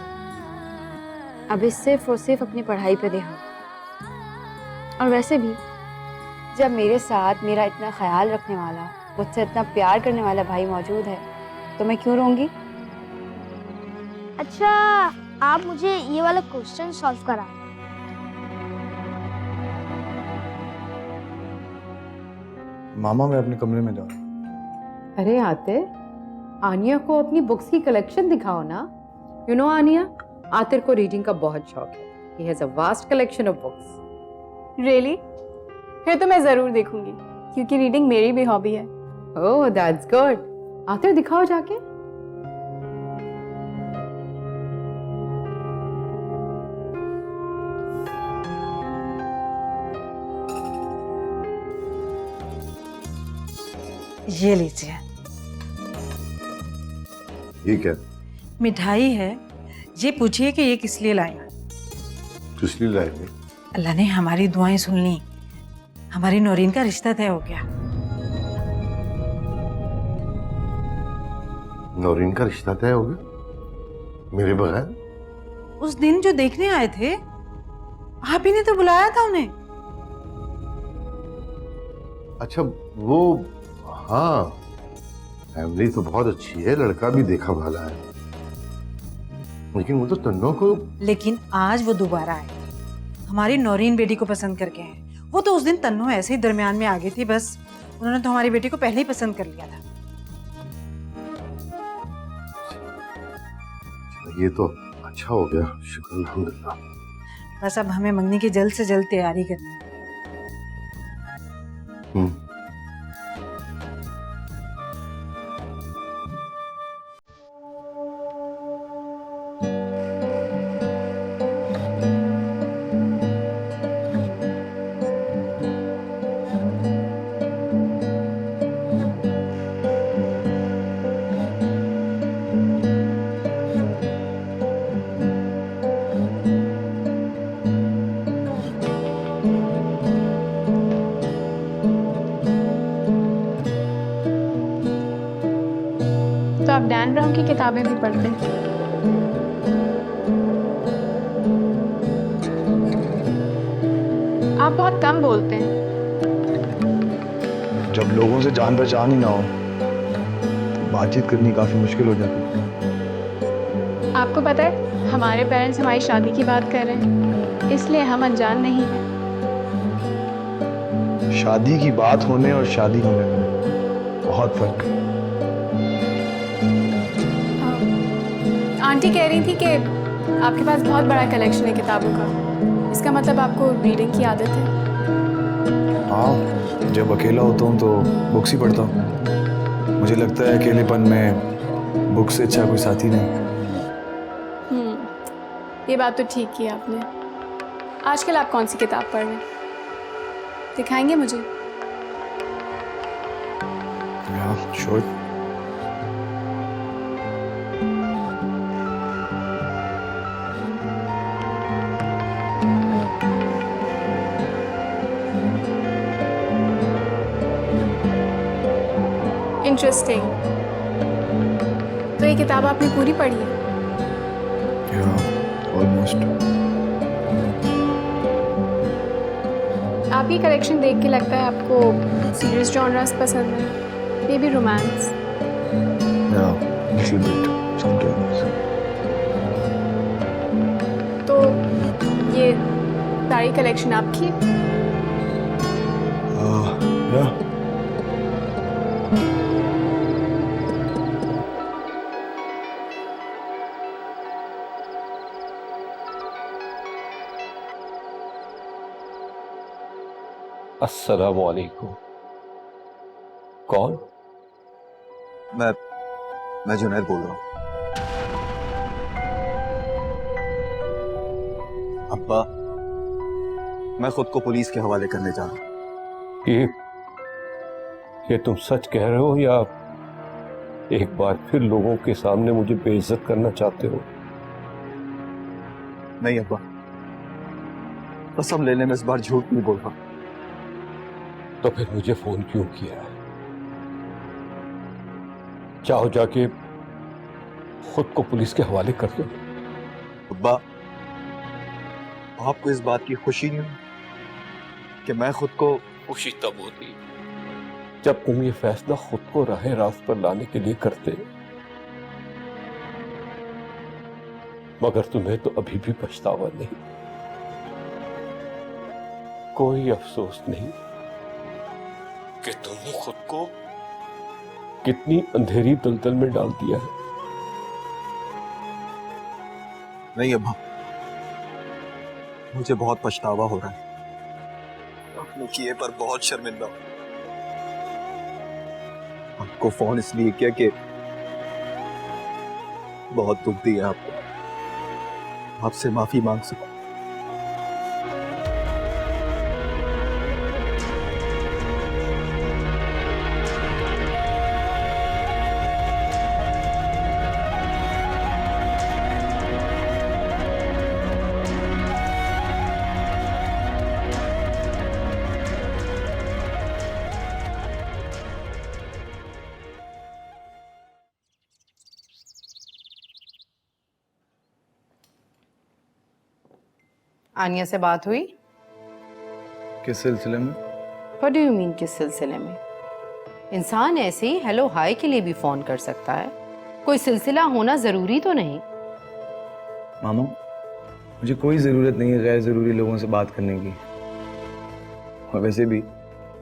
D: अभी सिर्फ और सिर्फ अपनी पढ़ाई पे ध्यान। और वैसे भी जब मेरे साथ मेरा इतना ख्याल रखने वाला, मुझसे इतना प्यार करने वाला भाई मौजूद है, तो मैं क्यों रोऊंगी?
O: अच्छा, आप मुझे ये वाला क्वेश्चन सॉल्व करा।
H: मामा मैं अपने कमरे में जा रहा हूँ।
I: अरे आतिर, आनिया को अपनी बुक्स की कलेक्शन दिखाओ ना। यू नो आनिया, आतिर को रीडिंग का बहुत शौक है। He has a vast collection of books.
M: Really? फिर तो मैं जरूर देखूंगी, क्योंकि रीडिंग मेरी भी हॉबी है।
I: Oh, that's good. आतिर दिखाओ जाके।
A: ये लीजिए।
B: ये क्या?
A: मिठाई है। ये पूछिए कि ये किस लिए लाए?
B: किस लिए लाए?
A: अल्लाह ने हमारी दुआएं सुन ली, हमारी नौरीन का रिश्ता तय हो गया।
B: नौरीन का रिश्ता तय हो गया? मेरे बगैर?
A: उस दिन जो देखने आए थे, आप ही ने तो बुलाया था उन्हें।
B: अच्छा वो, हाँ, फैमिली तो बहुत अच्छी है, लड़का भी देखा भाला है, लेकिन वो तो तन्नो को। लेकिन आज वो दोबारा आए, हमारी नौरीन बेटी को पसंद करके हैं। वो तो उस दिन तन्नो ऐसे ही दरमियान में आ गई थी, बस उन्होंने तो हमारी बेटी को पहले ही पसंद कर लिया था। ये तो अच्छा हो गया, शुक्र अल्हम्दुलिल्लाह।
A: बस अब हमें मंगनी की जल्द से जल्द तैयारी करनी है।
D: किताबें भी पढ़ते हैं। आप बहुत कम बोलते हैं।
P: जब लोगों से जान पहचान ही ना हो तो बातचीत करनी काफी मुश्किल हो जाती है।
D: आपको पता है हमारे पेरेंट्स हमारी शादी की बात कर रहे हैं, इसलिए हम अनजान नहीं हैं।
P: शादी की बात होने और शादी होने में बहुत फर्क है।
D: आंटी कह रही थी कि आपके पास बहुत बड़ा कलेक्शन है किताबों का, इसका मतलब आपको रीडिंग की आदत है।
P: हाँ, जब अकेला होता हूँ तो बुक्स ही पढ़ता हूँ। मुझे लगता है अकेलेपन में बुक से अच्छा कोई साथी नहीं।
D: ये बात तो ठीक की आपने। आजकल आप कौन सी किताब पढ़ रहे हैं? दिखाएंगे मुझे?
P: श्योर।
D: इंटरेस्टिंग। तो ये किताब आपने पूरी पढ़ी है?
P: ऑलमोस्ट।
D: आपकी कलेक्शन देख के लगता है आपको सीरियस जॉनर्स पसंद है, may be romance.
P: Little bit sometimes.
D: तो ये सारी कलेक्शन आपकी?
P: या
G: अस्सलाम वालेकुम। कौन?
H: मैं जुनैद बोल रहा हूँ। अब्बा, मैं खुद को पुलिस के हवाले करने जा रहा हूँ।
G: ये तुम सच कह रहे हो या एक बार फिर लोगों के सामने मुझे बेइज्जत करना चाहते हो?
H: नहीं अब्बा, कसम लेने में इस बार झूठ नहीं बोल रहा।
G: तो फिर मुझे फोन क्यों किया है? चाहो जाके खुद को पुलिस के हवाले कर दो।
H: अब्बा, आपको इस बात की खुशी नहीं हुई कि मैं खुद को?
G: खुशी तब होती जब तुम ये फैसला खुद को राह रास्त पर लाने के लिए करते, मगर तुम्हें तो अभी भी पछतावा नहीं, कोई अफसोस नहीं कि तुमने खुद को कितनी अंधेरी दलदल में डाल दिया है।
H: नहीं अब्बा, मुझे बहुत पछतावा हो रहा है। अपने किए पर बहुत शर्मिंदा हूं। आपको फोन इसलिए किया कि बहुत दुख दिया आपको, आपसे माफी मांग सकूं।
I: आनिया से बात हुई?
P: किस सिलसिले में?
I: What do you mean किस सिलसिले में? इंसान ऐसे ही हेलो हाय के लिए भी फोन कर सकता है, कोई सिलसिला होना जरूरी तो नहीं।
P: मामू, मुझे कोई जरूरत नहीं है गैर जरूरी लोगों से बात करने की। और वैसे भी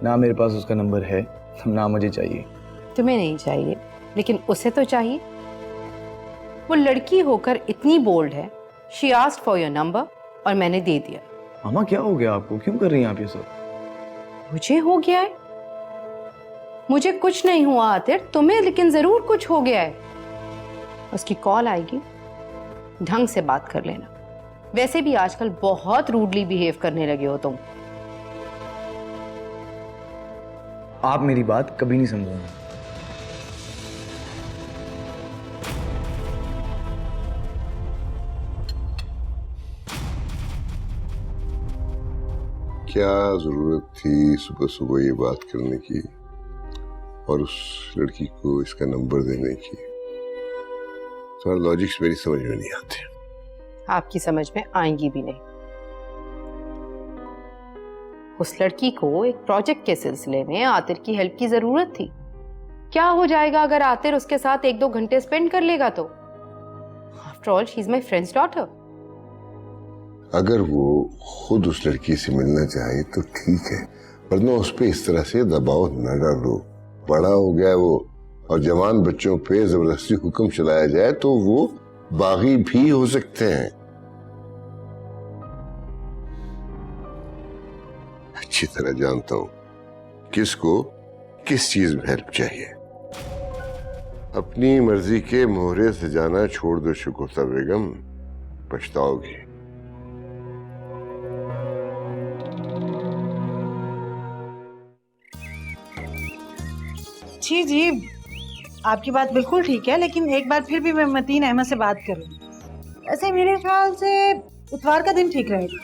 P: ना मेरे पास उसका नंबर है, ना मुझे चाहिए।
I: तुम्हें नहीं चाहिए, लेकिन उसे तो चाहिए। वो लड़की होकर इतनी बोल्ड है। She asked for your number और मैंने दे दिया।
P: मामा क्या हो गया आपको? क्यों कर रही हैं आप ये सब?
I: मुझे हो गया है? मुझे कुछ नहीं हुआ आतिर, तुम्हें लेकिन जरूर कुछ हो गया है। उसकी कॉल आएगी, ढंग से बात कर लेना। वैसे भी आजकल बहुत रूडली बिहेव करने लगे हो तुम।
P: आप मेरी बात कभी नहीं समझोगे।
B: क्या जरूरत थी सुबह सुबह ये बात करने की और उस लड़की को इसका नंबर देने की? तुम्हारे लॉजिक्स मेरी समझ में नहीं आते।
I: आपकी समझ में आएंगी भी नहीं। उस लड़की को एक प्रोजेक्ट के सिलसिले में आतिर की हेल्प की जरूरत थी। क्या हो जाएगा अगर आतिर उसके साथ 1-2 घंटे स्पेंड कर लेगा तो? After all she is my friends daughter.
B: अगर वो खुद उस लड़की से मिलना चाहे तो ठीक है, वरना उस पे इस तरह से दबाव न डालो। बड़ा हो गया वो, और जवान बच्चों पे जबरदस्ती हुक्म चलाया जाए तो वो बागी भी हो सकते हैं। अच्छी तरह जानता हूं किसको किस चीज में हेल्प चाहिए। अपनी मर्जी के मोहरे से जाना छोड़ दो शुकुफ्ता बेगम, पछताओगी।
A: जी जी, आपकी बात बिल्कुल ठीक है, लेकिन एक बार फिर भी मैं मतीन अहमद से बात करूँ। ऐसे मेरे ख्याल से इतवार का दिन ठीक रहेगा,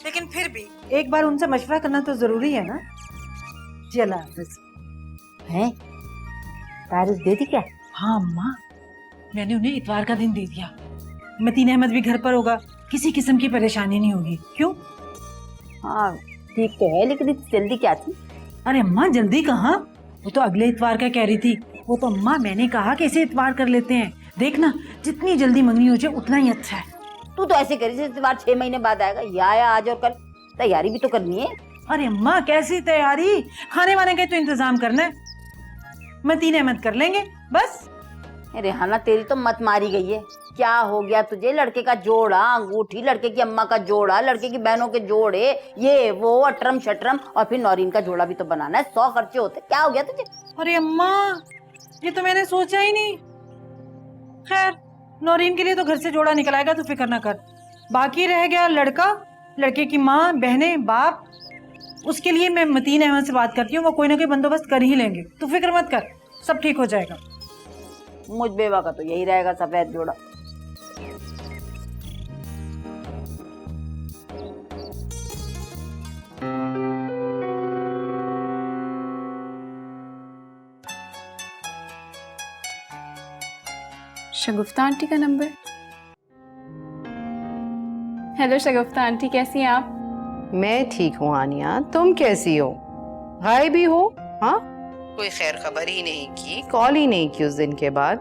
A: लेकिन फिर भी एक बार उनसे मशवरा करना तो जरूरी है ना। जी अल्लाह हाफिज।
N: हैं? तारीख दे दी क्या?
A: हाँ अम्मा, मैंने उन्हें इतवार का दिन दे दिया। मतीन अहमद भी घर पर होगा, किसी किस्म की परेशानी नहीं होगी। क्यों?
N: हाँ ठीक तो है, लेकिन इतनी जल्दी क्या थी?
A: अरे अम्मा जल्दी कहाँ, वो तो अगले इतवार का कह रही थी। वो तो अम्मा मैंने कहा कि इसे इतवार कर लेते हैं, देखना जितनी जल्दी मंगनी हो जाए उतना ही अच्छा है।
N: तू तो ऐसे करी जैसे इतवार 6 महीने बाद आएगा, या आया आज और कल। तैयारी भी तो करनी है।
A: अरे अम्मा कैसी तैयारी, खाने वाने का तो इंतजाम करना है, मतीन अहमद कर लेंगे बस।
N: रेहाना तेरी तो मत मारी गई है। क्या हो गया तुझे? लड़के का जोड़ा, अंगूठी, लड़के की अम्मा का जोड़ा, लड़के की बहनों के जोड़े, ये वो अटरम शटरम, और फिर नौरीन का जोड़ा भी तो बनाना है। 100 खर्चे होते, क्या हो गया तुझे?
A: अरे अम्मा ये तो मैंने सोचा ही नहीं। खैर नौरीन के लिए तो घर से जोड़ा निकल आएगा, तो फिक्र ना कर। बाकी रह गया लड़का, लड़के की माँ, बहनें, बाप, उसके लिए मैं मतीन अहमद से बात करती हूँ, वो कोई ना कोई बंदोबस्त कर ही लेंगे। तू फिक्र मत कर, सब ठीक हो जाएगा।
N: मुझ बेवा का तो यही रहेगा, सफेद जोड़ा।
M: शगुफ्ता आंटी का नंबर। हेलो शगुफ्ता आंटी, कैसी हैं आप?
I: मैं ठीक हूँ आनिया, तुम कैसी हो? गायब ही हो? हाँ, कोई खैर खबर ही नहीं की, कॉल ही नहीं की उस दिन के बाद।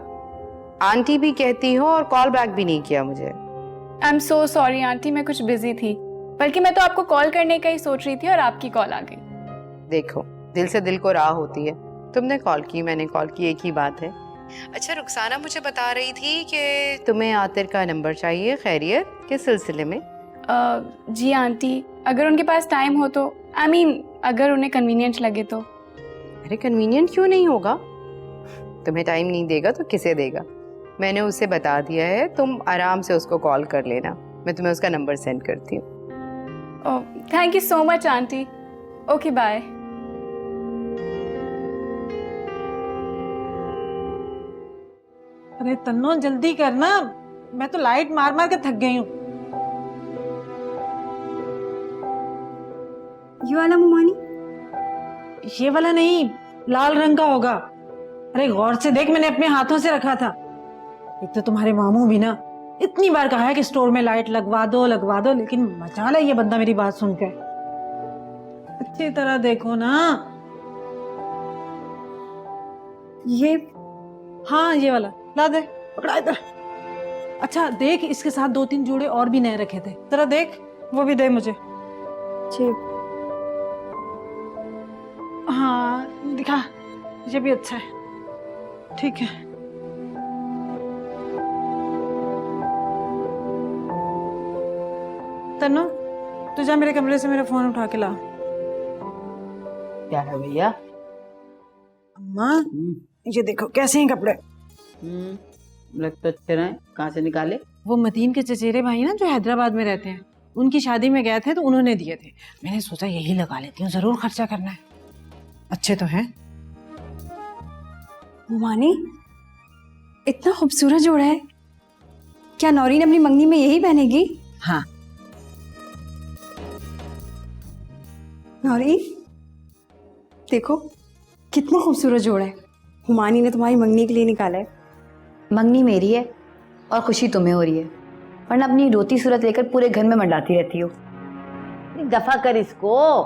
I: आंटी भी कहती हो और कॉल बैक भी नहीं किया मुझे।
M: I am so sorry aunty, मैं कुछ बिजी थी, बल्कि मैं तो आपको कॉल करने का ही सोच रही थी और आपकी कॉल आ गई।
I: देखो दिल से दिल को राह होती है, तुमने कॉल की, मैंने कॉल की, एक ही बात है। अच्छा रुखसाना मुझे बता रही थी कि तुम्हें आतिर का नंबर चाहिए, खैरियत किस सिलसिले में?
M: जी आंटी, अगर उनके पास टाइम हो तो, आई मीन अगर उन्हें कन्वीनियंट लगे तो।
I: अरे कन्वीनियंट क्यों नहीं होगा? तुम्हें टाइम नहीं देगा तो किसे देगा? मैंने उसे बता दिया है, तुम आराम से उसको कॉल कर लेना, मैं तुम्हें उसका नंबर सेंड करती हूँ।
M: Thank you so much aunty, okay bye.
A: अरे तन्नो जल्दी करना, मैं तो लाइट मार मार के थक गई हूँ।
D: ये वाला मुमानी?
A: ये वाला नहीं, लाल रंग का होगा। अरे गौर से देख, मैंने अपने हाथों से रखा था। एक तो तुम्हारे मामू भी ना इतनी बार कहा है कि स्टोर में लाइट लगवा दो, लेकिन मजाल है ये बंदा मेरी बात सुनकर। अच्छी तरह देखो ना। ये, हाँ ये वाला ला दे, पकड़ा इधर। अच्छा देख, इसके साथ 2-3 जोड़े और भी नए रखे थे, जरा देख, वो भी दे मुझे। हाँ दिखा, ये भी अच्छा है, ठीक है। तन्नो तू जा मेरे कमरे से मेरा फोन उठा के ला।
N: क्या है भैया?
A: अम्मा ये देखो कैसे हैं कपड़े।
N: लग तो अच्छे रहे, कहाँ से निकाले?
A: वो मतीन के चचेरे भाई ना जो हैदराबाद में रहते हैं, उनकी शादी में गए थे तो उन्होंने दिए थे। मैंने सोचा यही लगा लेती हूँ, जरूर खर्चा करना है। अच्छे तो हैं।
D: मुमानी इतना खूबसूरत जोड़ा है, क्या नौरीन अपनी मंगनी में यही पहनेगी?
A: हाँ।
D: नौरीन देखो कितना खूबसूरत जोड़ा है, हुमानी ने तुम्हारी मंगनी के लिए निकाला है।
C: मंगनी मेरी है और खुशी तुम्हें हो रही है, वरना अपनी रोती सूरत लेकर पूरे घर में मंडलाती रहती हो।
N: दफा कर इसको,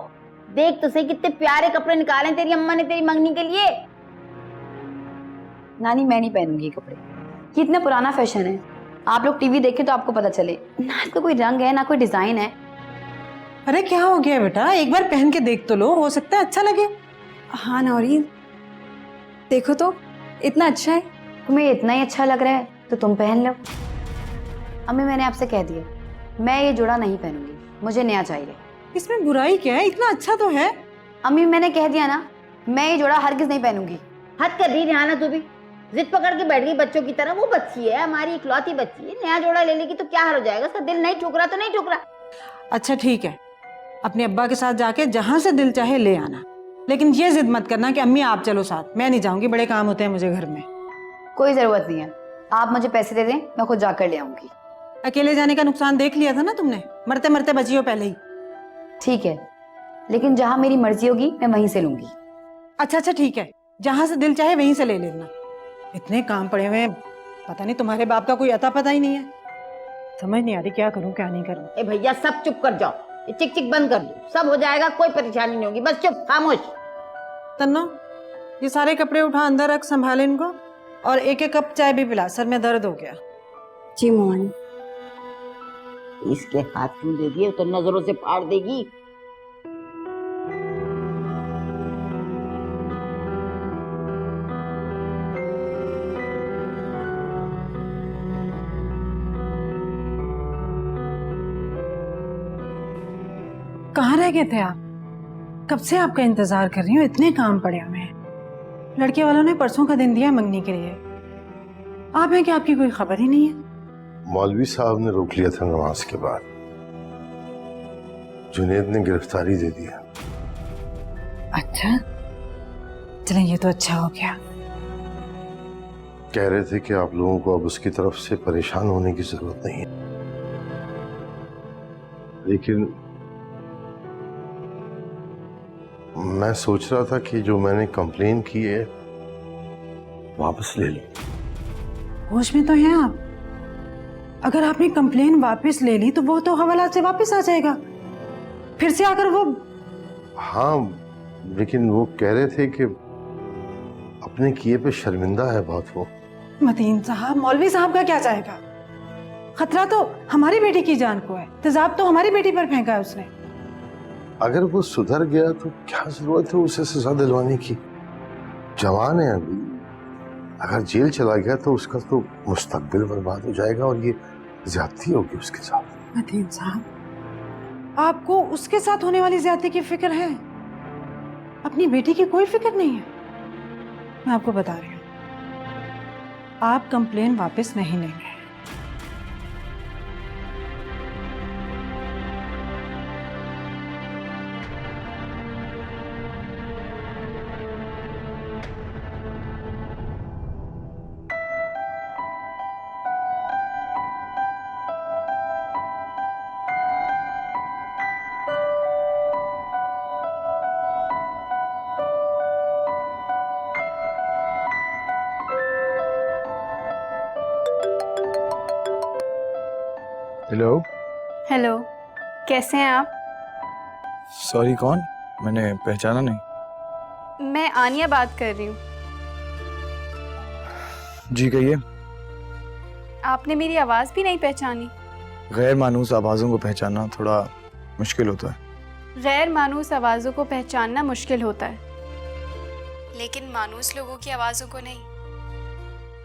N: देख तो सही कितने प्यारे कपड़े निकाले तेरी अम्मा ने तेरी मंगनी के लिए।
C: नानी मैं नहीं पहनूंगी ये कपड़े, ये इतना पुराना फैशन है। आप लोग टीवी देखें तो आपको पता चले, ना इसका कोई रंग है ना कोई डिजाइन है।
A: अरे क्या हो गया बेटा, एक बार पहन के देख तो लो, हो सकता है अच्छा लगे।
D: हाँ नौरीन, देखो तो इतना अच्छा है।
C: तुम्हें इतना ही अच्छा लग रहा है तो तुम पहन लो। अम्मी मैंने आपसे कह दिया, मैं ये जोड़ा नहीं पहनूंगी, मुझे नया चाहिए।
A: इसमें बुराई क्या है, इतना अच्छा तो है।
C: अम्मी मैंने कह दिया ना, मैं ये जोड़ा हरगिज नहीं पहनूंगी।
N: हद कर दी रिहाना, तू भी जिद पकड़ के बैठ गई बच्चों की तरह। वो बच्ची है, हमारी इकलौती बच्ची है, नया जोड़ा ले लेगी तो क्या हार हो जाएगा? उसका दिल नहीं ठुक रहा तो नहीं ठुक रहा।
A: अच्छा ठीक है, अपने अब्बा के साथ जाके जहां से दिल चाहे ले आना, लेकिन ये जिद मत करना कि अम्मी आप चलो साथ। मैं नहीं जाऊंगी, बड़े काम होते हैं मुझे घर में।
C: कोई जरूरत नहीं है, आप मुझे पैसे दे दें, मैं खुद जाकर ले आऊंगी।
A: अकेले जाने का नुकसान देख लिया था ना तुमने, मरते मरते बची हो पहले ही।
C: ठीक है, लेकिन जहां मेरी मर्जी होगी मैं वहीं से लूंगी।
A: अच्छा ठीक है, जहां से दिल चाहे वहीं से ले लेना। इतने काम पड़े हुए, पता नहीं तुम्हारे बाप का कोई अता पता ही नहीं है। समझ नहीं आ रही क्या करूं क्या नहीं करूं।
N: ए भैया सब चुप कर जाओ, ये चिक चिक बंद कर दो, सब हो जाएगा, कोई परेशानी नहीं होगी, बस चुप खामोश।
A: तन्नो, ये सारे कपड़े उठा अंदर रख, संभाले इनको, और एक एक कप चाय भी पिला, सर में दर्द हो गया।
D: जी मोहन।
N: इसके हाथ क्यों दे दिए, तो नजरों से फाड़ देगी।
A: कहाँ रह गए थे आप? कब से आपका इंतजार कर रही हूँ, इतने काम पड़े हुए हैं। लड़के वालों ने परसों का दिन दिया मंगनी के लिए, आप हैं कि आपकी कोई खबर ही नहीं है?
B: मौलवी साहब ने रोक लिया था नमाज के बाद, जुनैद ने गिरफ्तारी दे दी।
A: अच्छा, चलें ये तो अच्छा हो गया।
B: कह रहे थे कि आप लोगों को अब उसकी तरफ से परेशान होने की जरूरत नहीं है, लेकिन मैं सोच रहा था कि जो मैंने कंप्लेन की है वापस ले लो।
A: होश में तो हैं आप? अगर आपने कंप्लेन वापस ले ली तो वो तो हवालात से वापस आ जाएगा, फिर से आकर वो।
B: हाँ, लेकिन वो कह रहे थे कि अपने किए पे शर्मिंदा है बहुत वो।
A: मतीन साहब, मौलवी साहब का क्या चाहेगा? खतरा तो हमारी बेटी की जान को है, तेजाब तो हमारी बेटी पर फेंका है उसने।
B: अगर वो सुधर गया तो क्या जरूरत है उसे सजा दिलवाने की? जवान है अभी, अगर जेल चला गया तो उसका तो मुस्तकबिल बर्बाद हो जाएगा और ये ज्यादती होगी उसके साथ।
A: मतीन साहब, आपको उसके साथ होने वाली ज्यादती की फिक्र है, अपनी बेटी की कोई फिक्र नहीं है। मैं आपको बता रही हूँ, आप कंप्लेन वापस नहीं लेंगे।
P: हेलो।
D: हेलो, कैसे हैं आप?
P: सॉरी, कौन? मैंने पहचाना नहीं।
D: मैं आनिया बात कर रही हूँ।
P: जी कहिए।
D: आपने मेरी आवाज़ भी नहीं पहचानी?
P: गैर मानूस आवाज़ों को पहचानना थोड़ा मुश्किल होता है।
D: गैर मानूस आवाज़ों को पहचानना मुश्किल होता है, लेकिन मानूस लोगों की आवाज़ों को नहीं।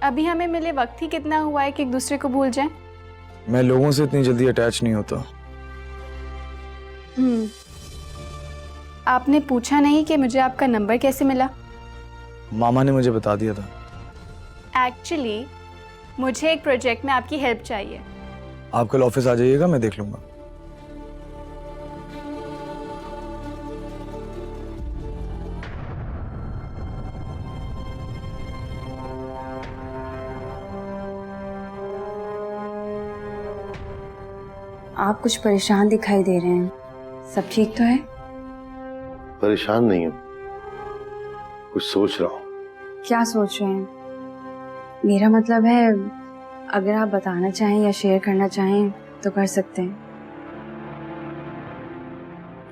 D: अभी हमें मिले वक्त ही कितना हुआ है कि एक दूसरे को भूल जाएं?
P: मैं लोगों से इतनी जल्दी अटैच नहीं होता।
D: आपने पूछा नहीं कि मुझे आपका नंबर कैसे मिला?
P: मामा ने मुझे बता दिया था।
D: एक्चुअली मुझे एक प्रोजेक्ट में आपकी हेल्प चाहिए।
P: आप कल ऑफिस आ जाइएगा, मैं देख लूंगा।
D: आप कुछ परेशान दिखाई दे रहे हैं, सब ठीक तो है?
B: परेशान नहीं हूं, कुछ सोच रहा हूं।
D: क्या सोच रहे हैं? मेरा मतलब है अगर आप बताना चाहें या शेयर करना चाहें तो कर सकते हैं।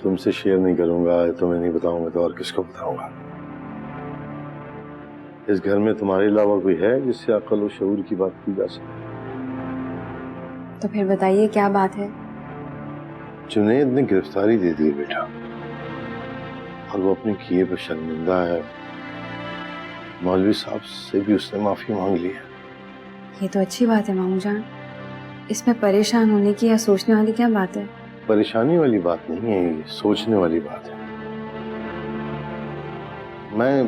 B: तुमसे शेयर नहीं करूंगा, तुम्हें नहीं बताऊंगा तो और किसको बताऊंगा? इस घर में तुम्हारे अलावा कोई है जिससे अक्ल और शऊर की बात की जा सके?
D: तो फिर बताइए क्या बात है?
B: जुनैद ने गिरफ्तारी दे दी बेटा, और वो अपने किए पर शर्मिंदा है। मौलवी साहब से भी उसने माफी मांग ली है।
D: ये तो अच्छी बात है मामू जान। इसमें परेशान होने की या सोचने वाली क्या बात है?
B: परेशानी वाली बात नहीं है, ये सोचने वाली बात है। मैं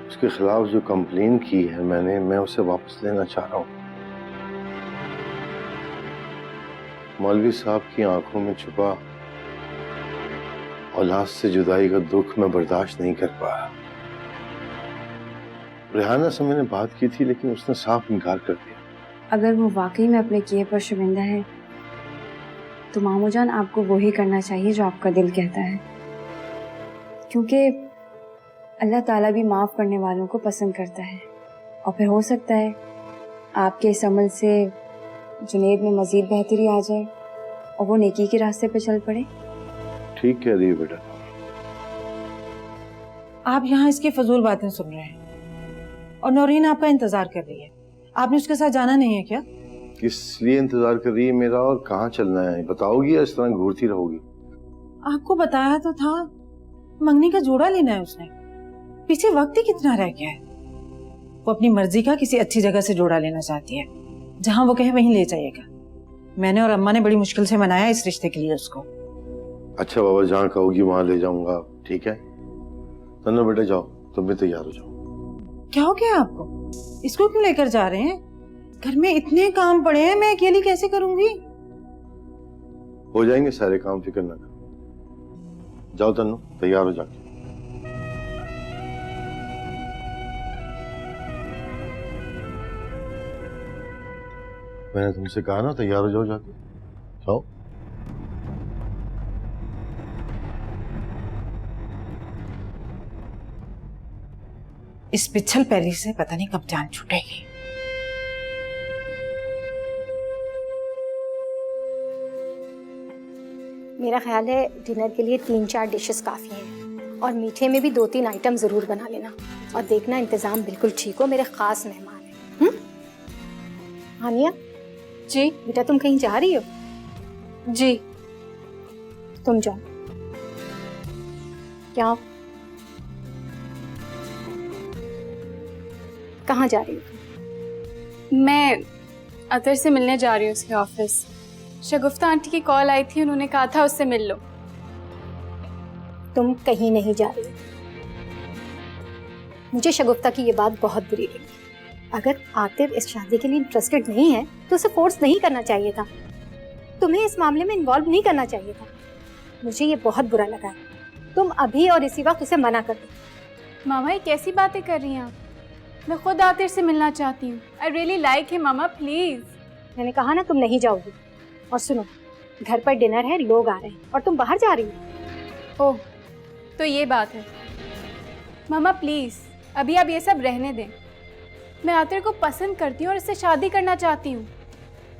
B: उसके खिलाफ जो कंप्लेन की है मैं उसे वापस लेना चाह रहा हूँ। मौलवी साहब की आंखों में छुपा औलाद से जुदाई का दुख मैं बर्दाश्त नहीं कर पाया। रेहाना से मैंने बात की थी लेकिन उसने साफ इनकार कर दिया।
D: अगर वो वाकई में अपने किए पर शर्मिंदा है तो मामू जान आपको वो ही करना चाहिए जो आपका दिल कहता है, क्योंकि अल्लाह ताला भी माफ़ करने वालों को पसंद करता है। और फिर हो सकता है आपके इस अमल से जुनैद में मज़ीद बेहतरी आ जाए और वो नेकी के रास्ते पे चल पड़े।
B: ठीक कह रही है बेटा।
A: आप यहाँ इसकी फजूल बातें सुन रहे हैं और नौरीन आपका इंतजार कर रही है। आपने उसके साथ जाना नहीं है क्या?
B: किस लिए इंतजार कर रही है मेरा, और कहाँ चलना है बताओगी या इस तरह घूरती रहोगी?
A: आपको बताया तो था, मंगनी का जोड़ा लेना है उसने। पीछे वक्त ही कितना रह गया है। वो अपनी मर्जी का किसी अच्छी जगह से जोड़ा लेना चाहती है, जहां वो कहे वहीं ले जाइएगा। मैंने और अम्मा ने बड़ी मुश्किल से मनाया इस रिश्ते के लिए उसको।
B: अच्छा बाबा, जहाँ कहोगी वहां ले जाऊंगा, ठीक है? तन्नो बेटा जाओ, तुम भी तैयार हो जाओ।
A: क्या हो गया आपको? इसको क्यों लेकर जा रहे हैं? घर में इतने काम पड़े हैं, मैं अकेली कैसे करूंगी?
B: हो जाएंगे सारे काम, फिक्र ना कर। जाओ तन्नो, तैयार हो जाके। मैंने तुमसे कहा ना तैयार हो जाओ जाके। जाओ।
A: इस पिछल पैरी से पता नहीं कब जान छूटेगी।
J: मेरा ख्याल है डिनर के लिए 3-4 डिशेस काफ़ी हैं और मीठे में भी 2-3 आइटम ज़रूर बना लेना और देखना इंतज़ाम बिल्कुल ठीक हो, मेरे ख़ास मेहमान हैं। हानिया जी बेटा, तुम कहीं जा रही हो? जी तुम जाओ। क्या? कहाँ जा रही हो?
D: मैं अतर से मिलने जा रही हूँ उसके ऑफिस। शगुफ्ता आंटी की कॉल आई थी, उन्होंने कहा था उससे मिल लो।
J: तुम कहीं नहीं जा रही। मुझे शगुफ्ता की ये बात बहुत बुरी लगी। अगर आतिफ इस शादी के लिए इंटरेस्टेड नहीं है तो उसे फोर्स नहीं करना चाहिए था। तुम्हें इस मामले में इन्वॉल्व नहीं करना चाहिए था। मुझे ये बहुत बुरा लगा है। तुम अभी और इसी वक्त उसे मना कर दो।
D: मामा ये कैसी बातें कर रही हैं आप? मैं खुद आतिफ से मिलना चाहती हूँ। I really like him mama, please.
J: मैंने कहा ना तुम नहीं जाओगी। और सुनो, घर पर डिनर है, लोग आ रहे हैं और तुम बाहर जा रही हो।
D: ओह तो ये बात है। मामा प्लीज अभी आप ये सब रहने दें। मैं आतिफ को पसंद करती हूँ और इससे शादी करना चाहती हूँ,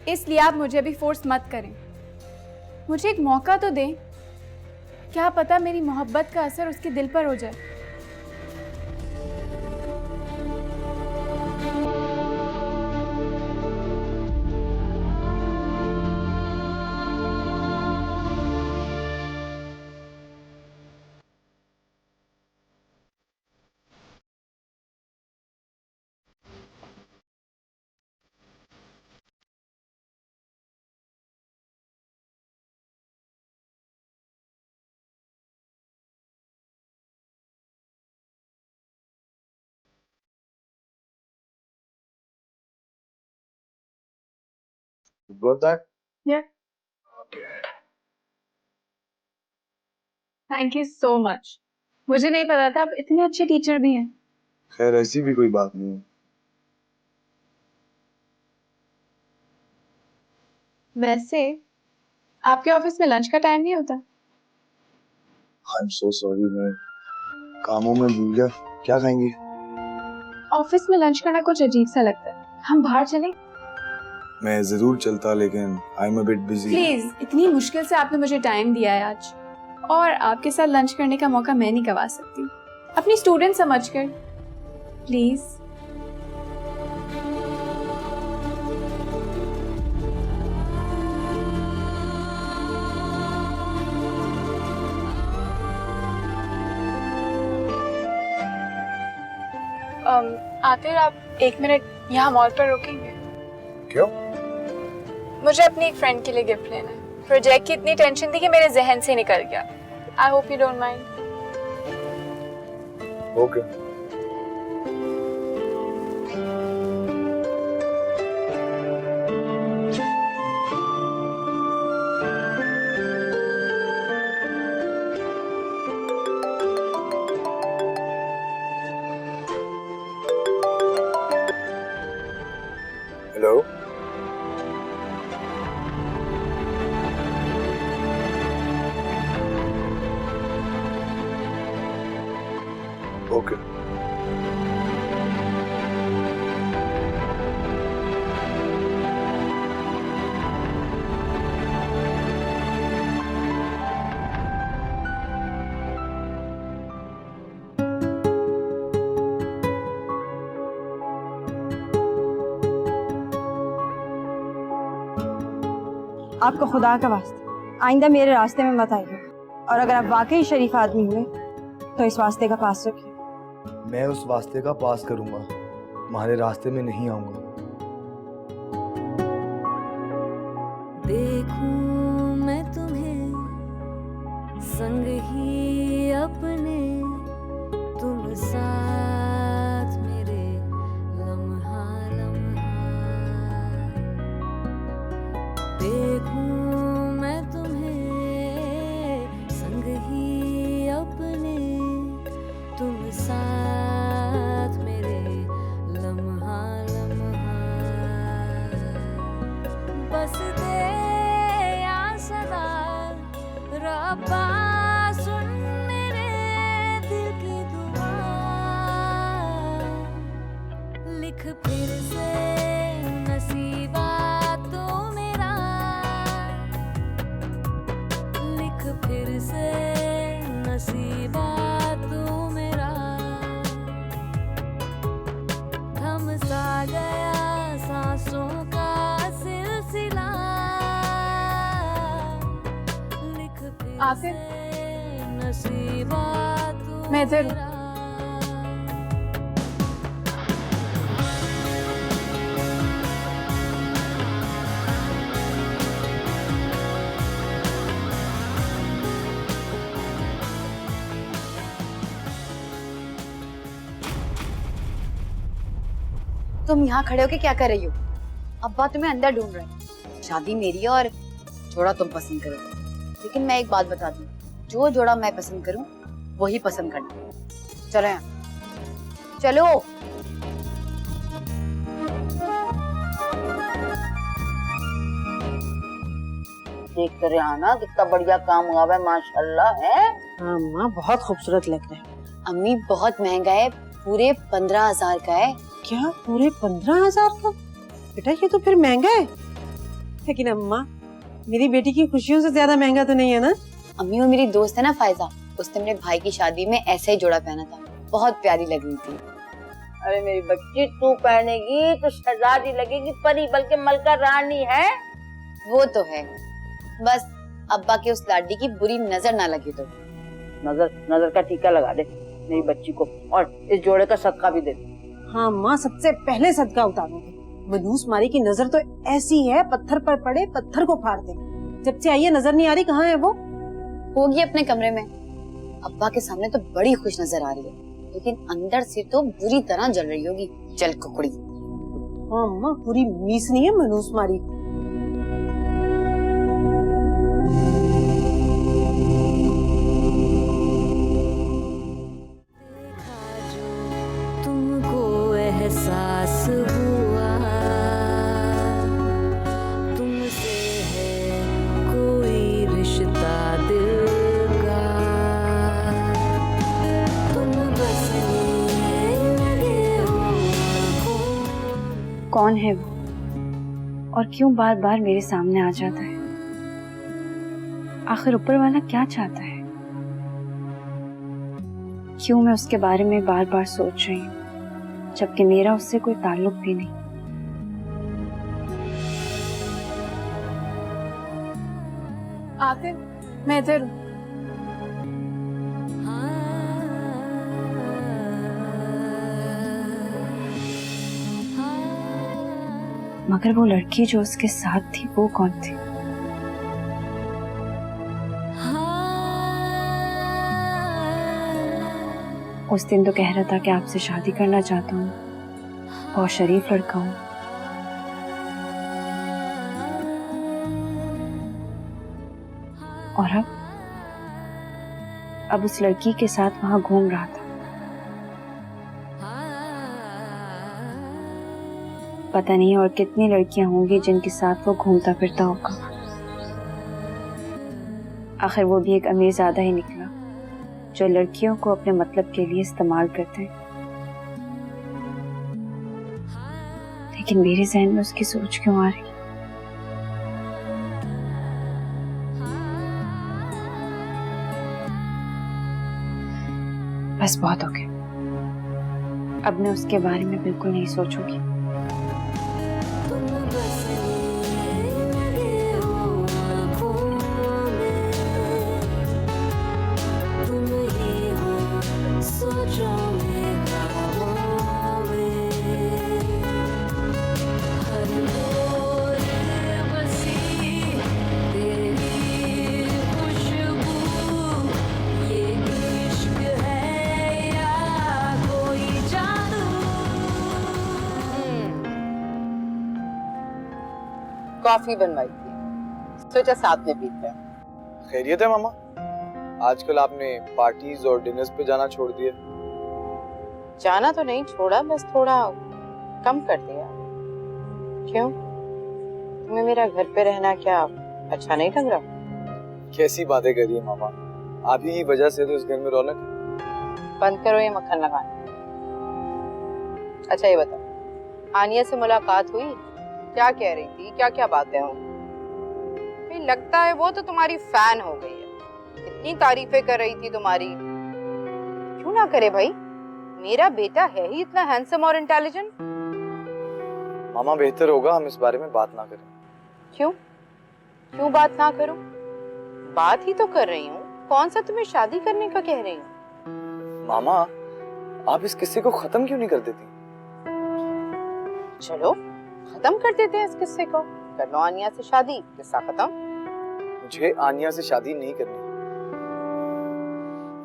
D: इसलिए आप मुझे अभी फोर्स मत करें। मुझे एक मौका तो दें, क्या पता मेरी मोहब्बत का असर उसके दिल पर हो जाए।
B: Got that?
M: Yeah. Thank you so much. मुझे नहीं पता था आप इतने अच्छे टीचर भी हैं।
P: खैर ऐसी भी कोई बात नहीं है।
M: वैसे आपके ऑफिस में लंच का टाइम नहीं होता?
P: आई एम सो सॉरी, मैं कामों में भूल गया। क्या खाएंगी?
M: ऑफिस में लंच करना कुछ अजीब सा लगता है, हम बाहर चलें?
P: मैं जरूर चलता, लेकिन I am a bit busy.
M: Please, इतनी मुश्किल से आपने मुझे टाइम दिया है आज, और आपके साथ लंच करने का मौका मैं नहीं गवा सकती, अपनी स्टूडेंट समझकर प्लीज। आतिर, आप 1 मिनट यहाँ मॉल पर रुकेंगे?
P: क्यों?
M: मुझे अपनी एक फ्रेंड के लिए गिफ्ट लेना है। प्रोजेक्ट की इतनी टेंशन थी कि मेरे जहन से निकल गया। I hope you don't mind.
P: Okay. Hello, okay.
A: आपको खुदा का वास्ता आइंदा मेरे रास्ते में मत आइए, और अगर आप वाकई शरीफ आदमी हुए तो इस वास्ते का पास रखिए।
P: मैं उस वास्ते का पास करूंगा, तुम्हारे रास्ते में नहीं आऊंगा।
L: देखूं मैं तुम्हें संग ही अपने, तुम साथ मेरे लम्हा लम्हा। देखूं मैं तुम्हें संग ही अपने, तुम साथ मेरे लम्हा लम्हा। बस दे या सदा रब्बा, सुन मेरे दिल की दुआ। लिख फिर से नसीबा तो मेरा, लिख फिर से नसीबा तो मेरा। थम सा गया सांसों का सिलसिला, लिख फिर
M: आसिफ,
L: से नसीबा तो
M: मैं इधर हूँ।
L: मेरा।
C: तुम यहाँ खड़े होके क्या कर रही हो? अब्बा तुम्हें अंदर ढूंढ रहे हैं। शादी मेरी है और जोड़ा तुम पसंद करो, लेकिन मैं एक बात बता दूं, जो जोड़ा मैं पसंद करूं वही पसंद करना। चलो यहाँ, चलो।
N: देख कर आना, कितना बढ़िया काम हुआ है, माशाल्लाह है।
A: हाँ माँ, बहुत खूबसूरत लग रहा है।
C: अम्मी बहुत महंगा है, पूरे 15,000 का है।
A: क्या पूरे 15,000 का? बेटा ये तो फिर महंगा है। लेकिन अम्मा, मेरी बेटी की खुशियों से ज्यादा महंगा तो नहीं है ना?
C: अम्मी वो मेरी दोस्त है ना फायजा, उसने अपने भाई की शादी में ऐसे ही जोड़ा पहना था, बहुत प्यारी लग रही थी।
N: अरे मेरी बच्ची, तू पहनेगी तो शहजादी लगेगी, परी बल्कि मलका रानी है।
C: वो तो है, बस अब्बा की उस लाडी की बुरी नजर ना लगे तो।
N: नजर का टीका लगा दे मेरी बच्ची को, और इस जोड़े का सदका भी दे दे।
A: हाँ माँ, सबसे पहले सदका उतारूंगी। मनहूस मारी की नजर तो ऐसी है, पत्थर पर पड़े पत्थर को फाड़ दे। जब से आई है नजर नहीं आ रही, कहाँ है वो?
C: होगी अपने कमरे में। अब्बा के सामने तो बड़ी खुश नजर आ रही है, लेकिन अंदर से तो बुरी तरह जल रही होगी, जल कुकड़ी।
A: हाँ माँ, पूरी मीस नहीं है मनहूस मारी।
L: तुमको एहसास हुआ तुमसे है कोई रिश्ता दिल का, तुम बसने लगे हो
D: कौन है वो और क्यों बार बार मेरे सामने आ जाता है? आखिर ऊपर वाला क्या चाहता है? क्यों मैं उसके बारे में बार बार सोच रही हूँ जबकि मेरा उससे कोई ताल्लुक भी नहीं।
M: आते मैं इधर हूँ।
D: मगर वो लड़की जो उसके साथ थी वो कौन थी? उस दिन तो कह रहा था कि आपसे शादी करना चाहता हूँ, बहुत शरीफ लड़का हूँ। और अब उस लड़की के साथ वहां घूम रहा था। पता नहीं और कितनी लड़कियां होंगी जिनके साथ वो घूमता फिरता होगा। आखिर वो भी एक अमीरजादा ही निकला जो लड़कियों को अपने मतलब के लिए इस्तेमाल करते हैं। लेकिन मेरे जहन में उसकी सोच क्यों आ रही? बस बहुत हो गया। अब मैं उसके बारे में बिल्कुल नहीं सोचूंगी।
I: कॉफी बनवाई थी, सोचा साथ में पीते हैं।
P: खैरियत है मामा? आजकल आपने पार्टीज और डिनर्स पे जाना छोड़ दिया।
I: जाना तो नहीं छोड़ा, बस थोड़ा कम कर दिया। क्यों, तुम्हें मेरा घर पे रहना क्या अच्छा नहीं लग रहा?
P: कैसी बातें कर रही है मामा, आप ही की वजह से तो इस घर में रौनक है।
I: बंद करो ये मक्खन लगाना। अच्छा ये बताओ, आनिया से मुलाकात हुई? क्या कह रही थी, क्या क्या बातें हुई? लगता है वो तो तुम्हारी फैन हो गई है, इतनी तारीफें कर रही थी तुम्हारी। क्यों ना करे भाई, मेरा बेटा है ही इतना हैंडसम और इंटेलिजेंट।
P: मामा बेहतर होगा हम इस बारे में बात ना करें।
I: क्यों क्यों बात ना करूं? बात ही तो कर रही हूँ। कौन सा तुम्हें शादी करने का कह रही हूँ?
P: मामा आप इस किस्से को खत्म क्यों नहीं कर देती?
I: चलो खत्म कर देते हैं इस किस्से को। कर लो आनिया से शादी, किस्सा खत्म।
P: मुझे आनिया से शादी नहीं करनी,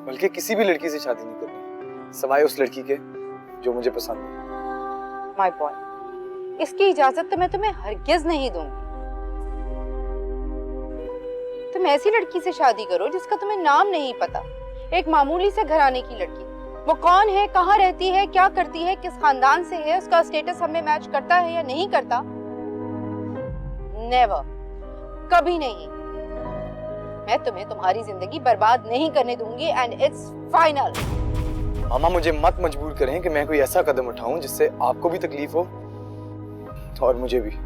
P: बल्कि किसी भी लड़की से शादी नहीं करनी सिवाय उस लड़की के जो मुझे पसंद है।
I: माय बॉय, इसकी इजाजत तो मैं तुम्हें हरगिज नहीं दूंगी। तुम ऐसी लड़की से शादी करो जिसका तुम्हें नाम नहीं पता, एक मामूली से घराने की लड़की। वो कौन है, कहाँ रहती है, क्या करती है, किस खानदान से है, उसका स्टेटस हमें मैच करता है या नहीं करता? नेवर, कभी नहीं। मैं तुम्हें तुम्हारी जिंदगी बर्बाद नहीं करने दूंगी एंड इट्स फाइनल।
P: मामा मुझे मत मजबूर करें कि मैं कोई ऐसा कदम उठाऊं जिससे आपको भी तकलीफ हो और मुझे भी।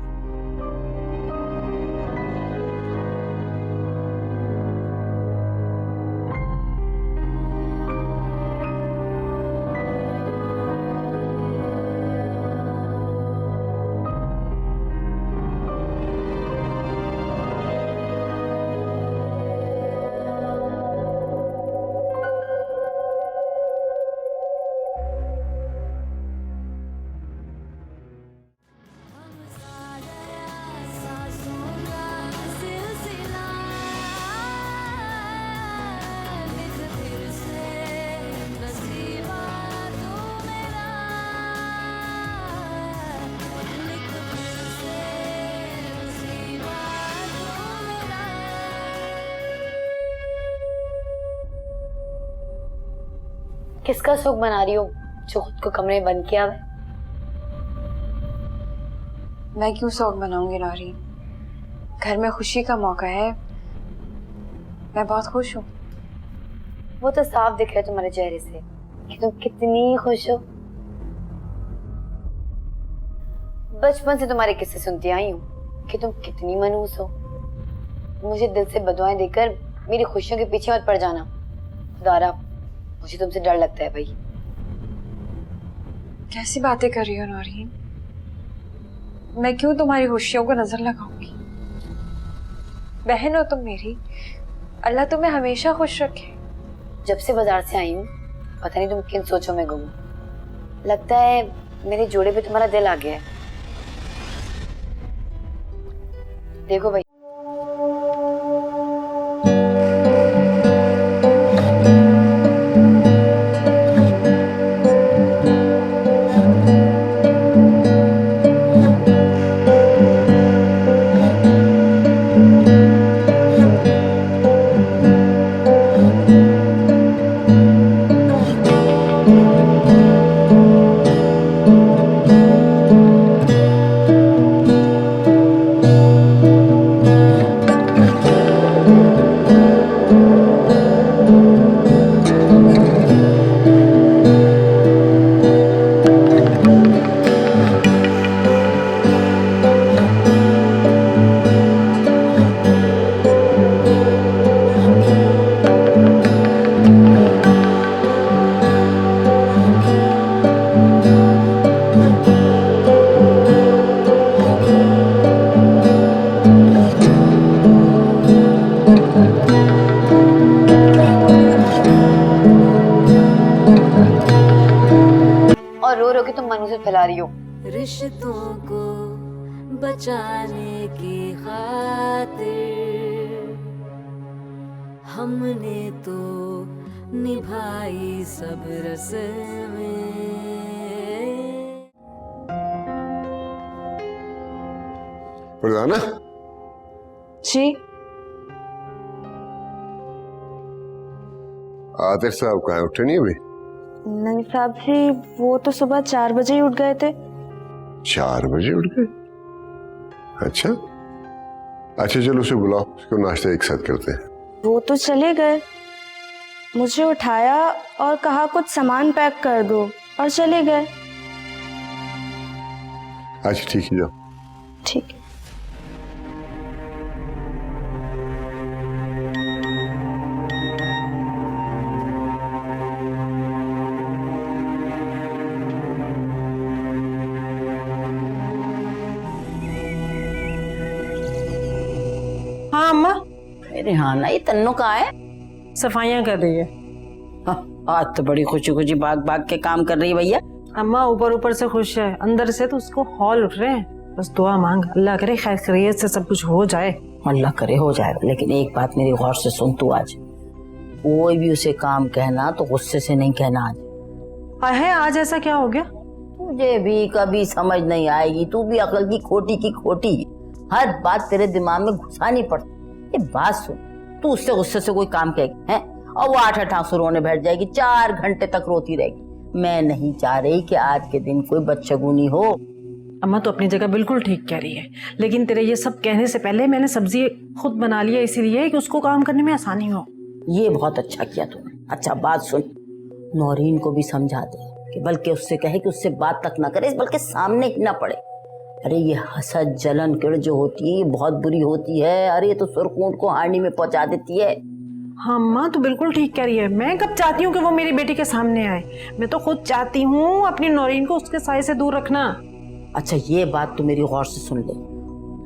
C: किसका सुख बना रही हो जो खुद को कमरे में बंद किया हुआ है?
D: मैं क्यों शौक बनाऊंगी नौरी? घर में खुशी का मौका है, मैं बहुत खुश हूँ।
C: वो तो साफ दिख रहा है तुम्हारे चेहरे से कि तुम कितनी खुश हो। बचपन से तुम्हारे किस्से सुनती आई हूँ कि तुम कितनी मनहूस हो। मुझे दिल से बदुआएं देकर मेरी खुशियों के पीछे मत पड़ जाना। खुदारा, मुझे तुमसे डर लगता है भाई।
Q: कैसी बातें कर रही हो नौरीन? मैं क्यों तुम्हारी खुशियों को नजर लगाऊंगी? बहन हो तुम मेरी, अल्लाह तुम्हें हमेशा खुश रखे।
C: जब से बाजार से आई हूँ पता नहीं तुम किन सोचों में गुम हो। लगता है मेरे जोड़े पे तुम्हारा दिल आ गया है। देखो भाई, और रो रो के तुम मनहूसियत फैला रही हो।
L: रिश्तों को बचाने की खातिर हमने तो निभाई सब रस्में।
B: फरजाना
Q: जी
B: आतिफ साहब कहाँ हैं? उठे नहीं अभी?
Q: नहीं साहब जी, वो तो सुबह 4 बजे ही उठ गए थे।
B: 4 बजे उठ गए? अच्छा अच्छा, चलो उसे बुलाओ, उसको नाश्ता एक साथ करते हैं।
Q: वो तो चले गए, मुझे उठाया और कहा कुछ सामान पैक कर दो और चले गए।
B: अच्छा ठीक है, जाओ।
Q: ठीक है।
A: हाँ अम्मा।
N: अरे हाँ ना, ये तन्नो कहाँ है?
A: सफाइयाँ कर रही है।
N: आज तो बड़ी खुशी खुशी भाग भाग के काम कर रही है भैया।
A: अम्मा ऊपर ऊपर से खुश है, अंदर से तो उसको हौल उठ रहे हैं। बस दुआ मांग, अल्लाह करे खैर खैरियत से सब कुछ हो जाए।
N: अल्लाह करे हो जाएगा, लेकिन एक बात मेरी गौर से सुन तू। आज कोई भी उसे काम कहना तो गुस्से से नहीं कहना। आज
A: है आज ऐसा क्या हो गया?
N: तुझे भी कभी समझ नहीं आएगी, तू भी अकल की खोटी। हर बात तेरे दिमाग में घुसानी पड़ती। ये बात सुन, तू उससे गुस्से से कोई काम कहेगी है और वो 8 आंसू रोने बैठ जाएगी, 4 घंटे तक रोती रहेगी। मैं नहीं चाह रही कि आज के दिन कोई बदशगुनी हो।
A: अम्मा तो अपनी जगह बिल्कुल ठीक कह रही है, लेकिन तेरे ये सब कहने से पहले मैंने सब्जी खुद बना लिया, इसीलिए कि उसको काम करने में आसानी हो।
N: ये बहुत अच्छा किया तूने। अच्छा बात सुन, नौरीन को भी समझा दे कि बल्कि उससे कहे कि उससे बात तक ना करे, बल्कि सामने ही ना पड़े। अरे ये हसद जलन किड़ जो होती है ये बहुत बुरी होती है। अरे ये तो सुरकूट को हारनी में पहुंचा देती है।
A: हाँ माँ तो बिल्कुल ठीक कह रही है। मैं कब चाहती हूँ कि वो मेरी बेटी के सामने आए? मैं तो खुद चाहती हूँ अपनी नौरीन को उसके साए से दूर रखना।
N: अच्छा ये बात तो मेरी गौर से सुन ले,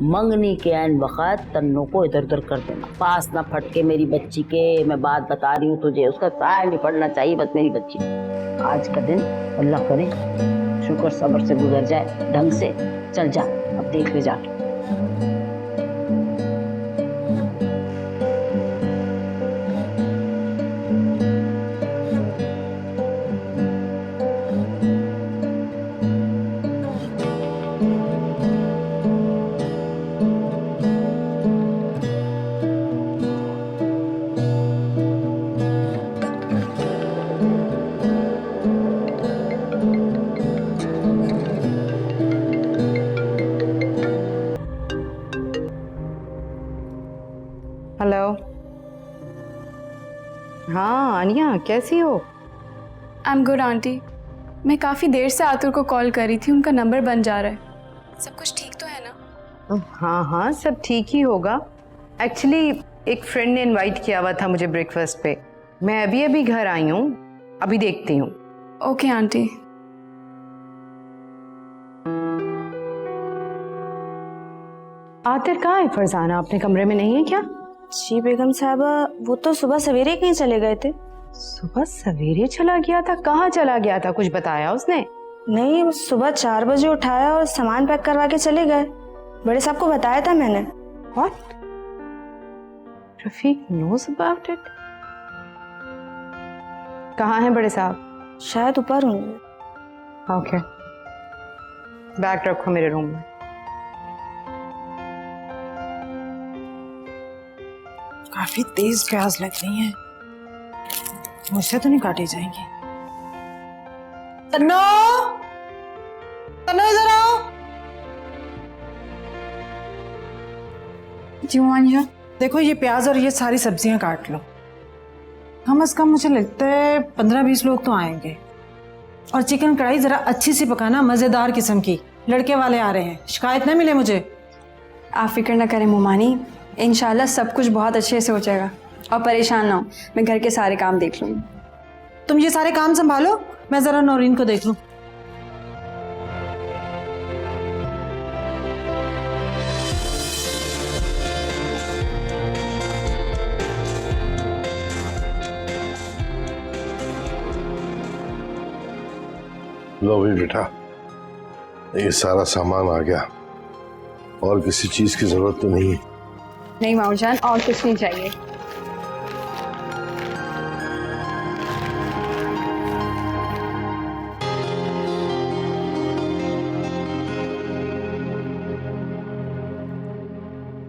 N: मंगनी के ऐन वक़्त तन्नों को इधर उधर कर देना, पास ना फटके मेरी बच्ची के। मैं बात बता रही हूँ तुझे, उसका साया नहीं पड़ना चाहिए बस मेरी बच्ची। आज का दिन अल्लाह करे शुक्र सब्र से गुजर जाए ढंग से। चल जा, अब देख ले जाके।
I: हेलो। हाँ अनिया, कैसी हो?
M: I am good aunty. मैं काफ़ी देर से आतुर को कॉल कर रही थी, उनका नंबर बन जा रहा है।
D: सब कुछ ठीक तो है ना?
I: हाँ हाँ, सब ठीक ही होगा। एक्चुअली एक फ्रेंड ने इनवाइट किया हुआ था मुझे ब्रेकफास्ट पे। मैं अभी अभी घर आई हूँ, अभी देखती हूँ।
D: Okay aunty.
I: आतिर कहाँ है? फरजाना अपने कमरे में नहीं है क्या?
Q: जी बेगम साहबा, वो तो सुबह सवेरे कहीं चले गए थे।
I: सुबह सवेरे चला गया था? कहाँ चला गया था, कुछ बताया उसने?
Q: नहीं, वो सुबह 4 बजे उठाया और सामान पैक करवा के चले गए। बड़े साहब को बताया था मैंने।
I: What? Rafiq knows about it? कहाँ हैं बड़े साहब?
Q: शायद ऊपर होंगे।
I: ओके, बैग रखो मेरे रूम में।
A: काफी तेज प्याज लग रही है, मुझसे तो नहीं काटी जाएंगी। तन्नो, तन्नो इधर आओ। जी मानिया, देखो ये प्याज और ये सारी सब्जियां काट लो। कम से कम मुझे लगता है 15-20 लोग तो आएंगे। और चिकन कढ़ाई जरा अच्छी सी पकाना, मजेदार किस्म की। लड़के वाले आ रहे हैं, शिकायत ना मिले मुझे।
M: आप फिक्र ना करें मोमानी, इंशाल्लाह सब कुछ बहुत अच्छे से हो जाएगा। और परेशान ना हो, मैं घर के सारे काम देख लूँगी।
A: तुम ये सारे काम संभालो, मैं जरा नौरीन को देख लूं।
B: लो भी बेटा, ये सारा सामान आ गया, और किसी चीज की जरूरत तो नहीं है।
M: नहीं माऊ जान, और कुछ नहीं चाहिए।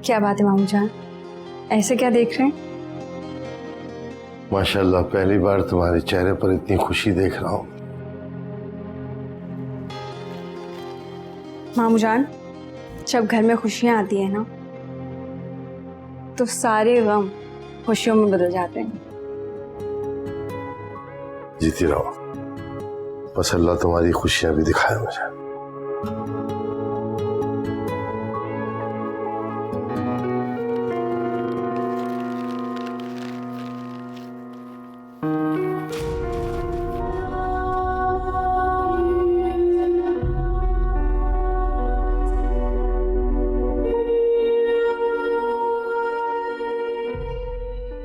M: क्या बात है मामू जान, ऐसे क्या देख रहे हैं?
B: माशाल्लाह, पहली बार तुम्हारे चेहरे पर इतनी खुशी देख रहा हूं।
M: मामू जान, जब घर में खुशियां आती है ना, तो सारे गम खुशियों में बदल जाते हैं।
B: जीती रहो, बस अल्लाह तुम्हारी खुशियां भी दिखाए मुझे।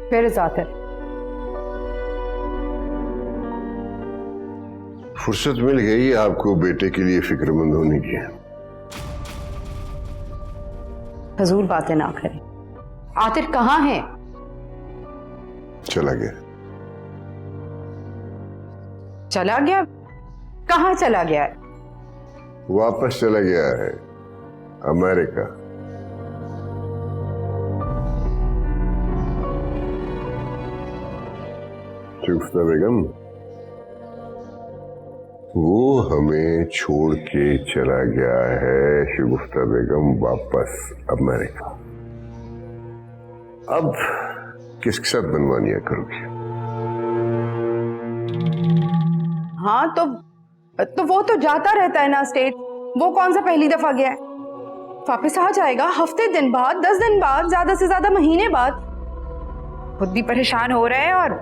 I: फिर जाकर
B: फुर्सत मिल गई आपको बेटे के लिए फिक्रमंद होने की।
I: फजूल बातें ना करें। आतिर कहाँ है?
B: चला गया।
I: चला गया? कहाँ चला गया है?
B: वापस चला गया है अमेरिका। शुगुफ्ता बेगम, वो हमें छोड़ के चला गया है शुगुफ्ता बेगम, वापस अमेरिका। अब किसके साथ मनमानियां करोगी?
I: हाँ तो वो तो जाता रहता है ना स्टेट। वो कौन सा पहली दफा गया है? वापस आ जाएगा हफ्ते दिन बाद, 10 दिन बाद, ज्यादा से ज्यादा महीने बाद। खुद भी परेशान हो रहे हैं और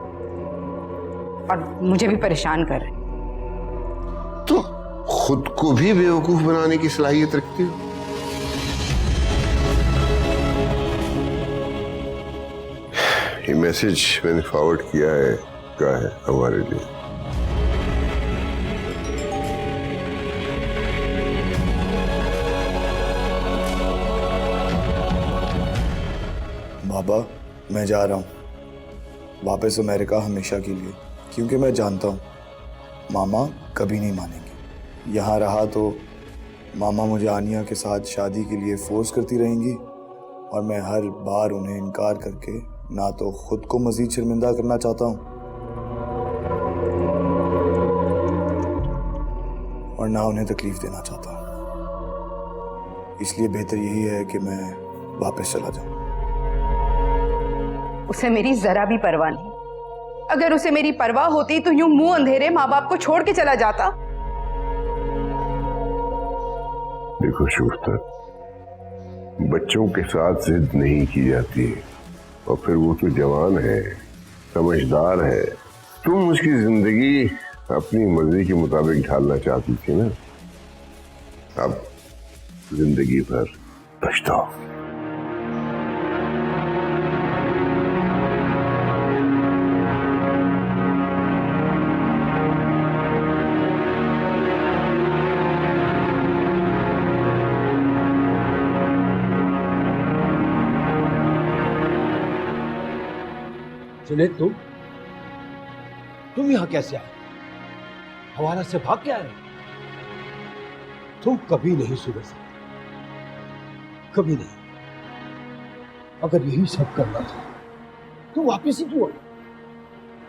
I: मुझे भी परेशान कर रहे।
B: तो खुद को भी बेवकूफ बनाने की सलाहियत रखती हो। ये मैसेज मैंने फॉरवर्ड किया है, क्या है हमारे लिए।
P: बाबा, मैं जा रहा हूँ वापस अमेरिका हमेशा के लिए, क्योंकि मैं जानता हूँ मामा कभी नहीं मानेंगे। यहाँ रहा तो मामा मुझे आनिया के साथ शादी के लिए फोर्स करती रहेंगी और मैं हर बार उन्हें इनकार करके ना तो खुद को मजीद शर्मिंदा करना चाहता हूँ और ना उन्हें तकलीफ देना चाहता हूँ। इसलिए बेहतर यही है कि मैं वापस चला जाऊँ।
I: उसे मेरी जरा भी परवाह नहीं। अगर उसे मेरी परवाह होती तो यूं मुंह अंधेरे माँ बाप को छोड़ के चला जाता।
R: देखो शूस्तर, बच्चों के साथ जिद नहीं की जाती और फिर वो तो जवान है, समझदार है। तुम उसकी जिंदगी अपनी मर्जी के मुताबिक ढालना चाहती थी ना, अब जिंदगी भर पछताओ।
G: जुनैद, तुम यहाँ कैसे आए? हवाला से भाग के आए? तुम कभी नहीं सुधर सकते, कभी नहीं। अगर यही सब करना था तो वापस ही क्यों आए?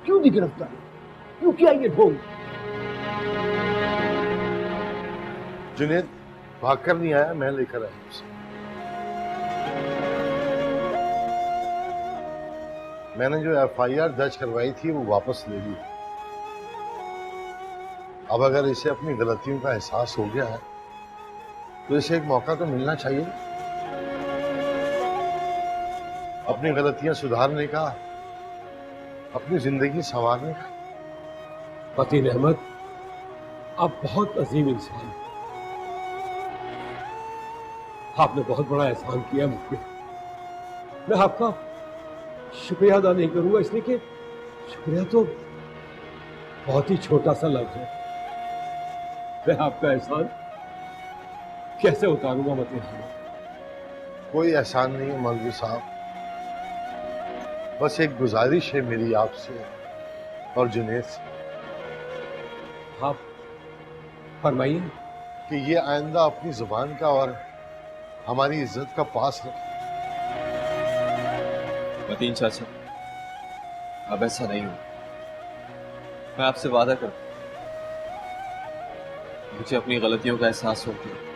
G: क्यों नहीं गिरफ्तार? क्यों किया ये ढोंग?
B: जुनैद भागकर नहीं आया, मैं लेकर आया उसे। मैंने जो एफआईआर दर्ज करवाई थी वो वापस ले ली। अब अगर इसे अपनी गलतियों का एहसास हो गया है तो इसे एक मौका तो मिलना चाहिए अपनी गलतियां सुधारने का, अपनी जिंदगी संवारने का।
G: फतीन अहमद, आप बहुत अजीम इंसान हैं। आपने बहुत बड़ा एहसान किया मुझ पे। मैं आपका शुक्रिया अदा नहीं करूंगा, इसलिए कि शुक्रिया तो बहुत ही छोटा सा लफ्ज है। मैं आपका एहसान कैसे उतारूंगा? मतलब
B: कोई एहसान नहीं है मौलवी साहब, बस एक गुजारिश है मेरी आपसे और जुनैद से।
G: आप फरमाइए।
B: कि ये आइंदा अपनी जुबान का और हमारी इज्जत का पास रखें।
S: मतीन चाचा, अब ऐसा नहीं हो। मैं आपसे वादा करता हूं, मुझे अपनी गलतियों का एहसास होता है।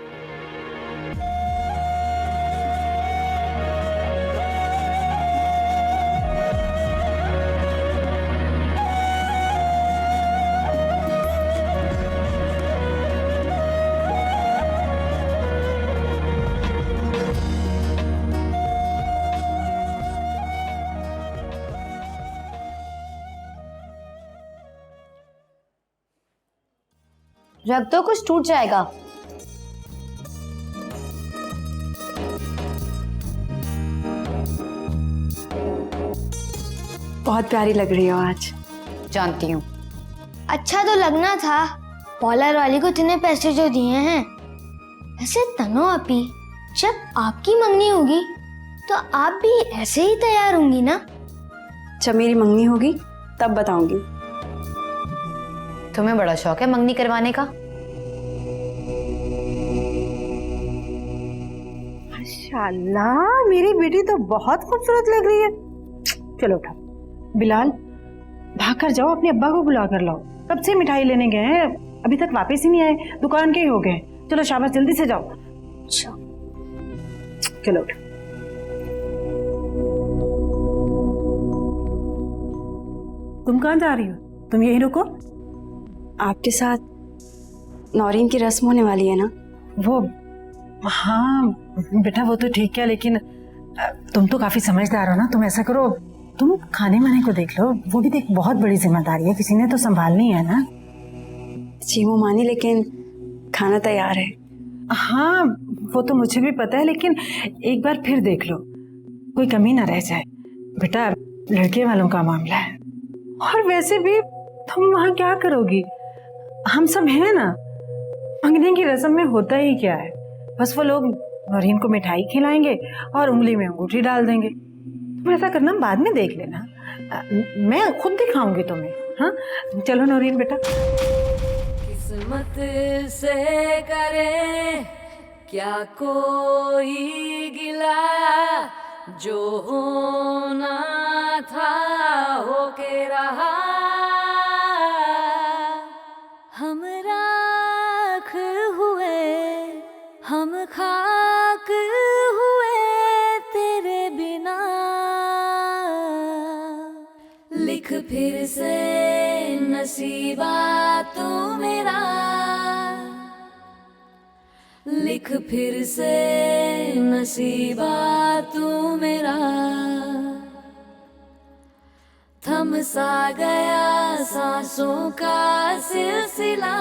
C: रख दो, कुछ टूट जाएगा।
Q: बहुत प्यारी लग रही हो आज।
C: जानती हूँ।
O: अच्छा तो लगना था, पॉलर वाली को इतने पैसे जो दिए हैं। ऐसे तनो अपी, जब आपकी मंगनी होगी तो आप भी ऐसे ही तैयार होंगी ना?
Q: जब मेरी मंगनी होगी तब बताऊंगी।
C: तुम्हें बड़ा शौक है मंगनी करवाने का?
A: माशाल्लाह, मेरी बेटी तो बहुत खूबसूरत लग रही है। चलो उठा, बिलाल भाग कर जाओ, अपने अब्बा को बुला कर लाओ। कब से मिठाई लेने गए हैं, अभी तक वापस ही नहीं आए, दुकान के ही हो गए। चलो शाबाश, जल्दी से जाओ।
O: अच्छा
A: चलो उठो। तुम कहाँ जा रही हो? तुम यहीं रुको।
Q: आपके साथ नौरीन की रस्म होने वाली है ना?
A: वो हाँ बेटा, वो तो ठीक है, लेकिन तुम तो काफी समझदार हो ना। तुम ऐसा करो, तुम खाने वाने को देख लो। वो भी देख, बहुत बड़ी जिम्मेदारी है, किसी ने तो संभालनी है ना।
Q: जी वो मानी, लेकिन खाना तैयार है।
A: हाँ वो तो मुझे भी पता है, लेकिन एक बार फिर देख लो, कोई कमी ना रह जाए। बेटा लड़के वालों का मामला है, और वैसे भी तुम वहाँ क्या करोगी? हम सब हैं ना। मंगने की रस्म में होता ही क्या है, बस वो लोग नौरीन को मिठाई खिलाएंगे और उंगली में अंगूठी डाल देंगे। तुम ऐसा करना, बाद में देख लेना, मैं खुद दिखाऊंगी तुम्हें। हाँ चलो नौरीन बेटा।
L: किस्मत से करे क्या कोई गिला, जो होना था होके रहा। हम राख हुए, हम खाक हुए तेरे बिना। लिख फिर से नसीबा तू मेरा, लिख फिर से नसीबा तू मेरा, थम सा गया सांसों का सिलसिला,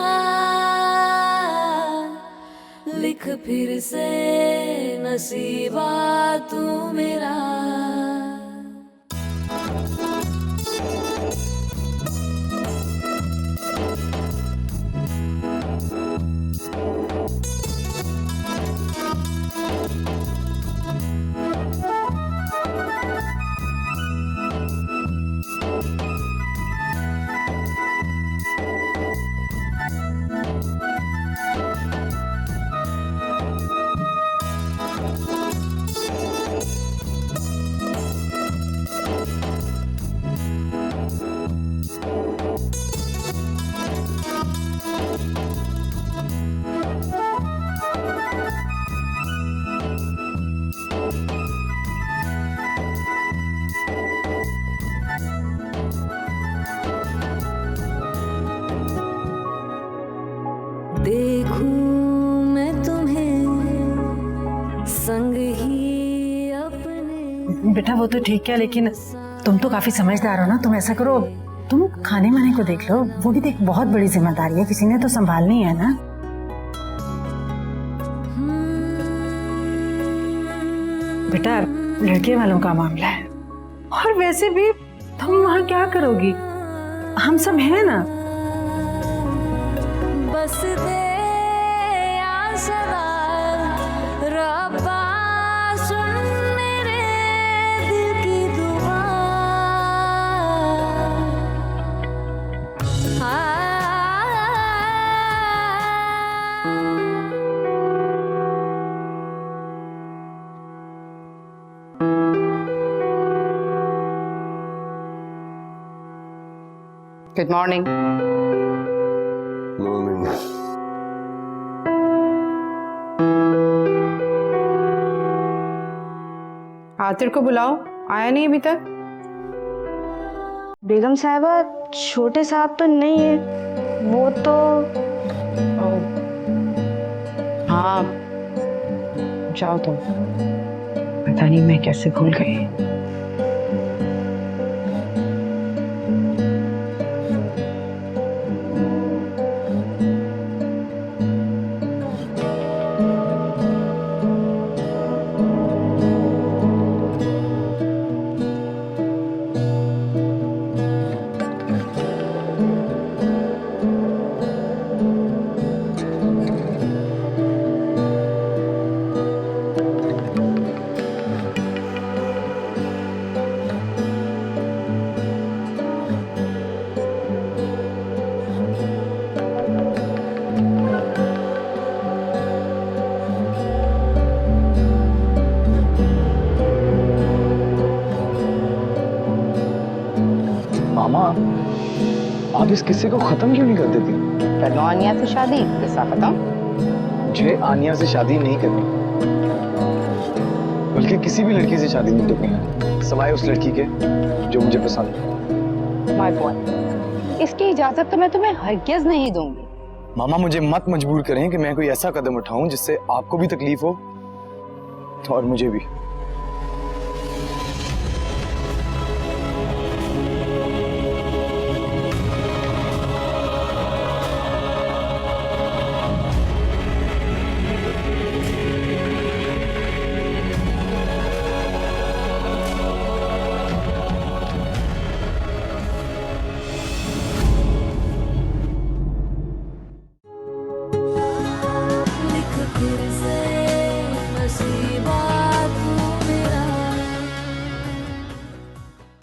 L: लिख फिर से नसीबा तू मेरा। देखूं मैं तुम्हें संग ही अपने।
A: बेटा वो तो ठीक है, लेकिन तुम तो काफी समझदार हो ना। तुम ऐसा करो, तुम खाने वाने को देख लो। वो भी देख बहुत बड़ी जिम्मेदारी है, किसी ने तो संभालनी है ना। बेटा लड़के वालों का मामला है, और वैसे भी तुम वहाँ क्या करोगी, हम सब हैं ना।
L: बस दे या सदा रब्बा सुन मेरे दिल की दुआ।
I: Good morning. आतिर को बुलाओ, आया नहीं अभी तक।
Q: बेगम साहिबा छोटे साहब तो नहीं है, वो तो
I: हाँ जाओ तुम, पता नहीं मैं कैसे भूल गई।
P: मामा आप इस किस्से को खत्म क्यों नहीं कर देती?
I: कर लो आनिया से शादी, किस्सा खत्म।
P: मुझे आनिया से शादी नहीं करनी, बल्कि किसी भी लड़की से शादी नहीं करनी है, सिवाय उस लड़की के जो मुझे पसंद है।
I: माय बॉय, इसकी इजाजत तो मैं तुम्हें हरगिज़ नहीं दूंगी।
P: मामा मुझे मत मजबूर करें कि मैं कोई ऐसा कदम उठाऊं जिससे आपको भी तकलीफ हो और मुझे भी।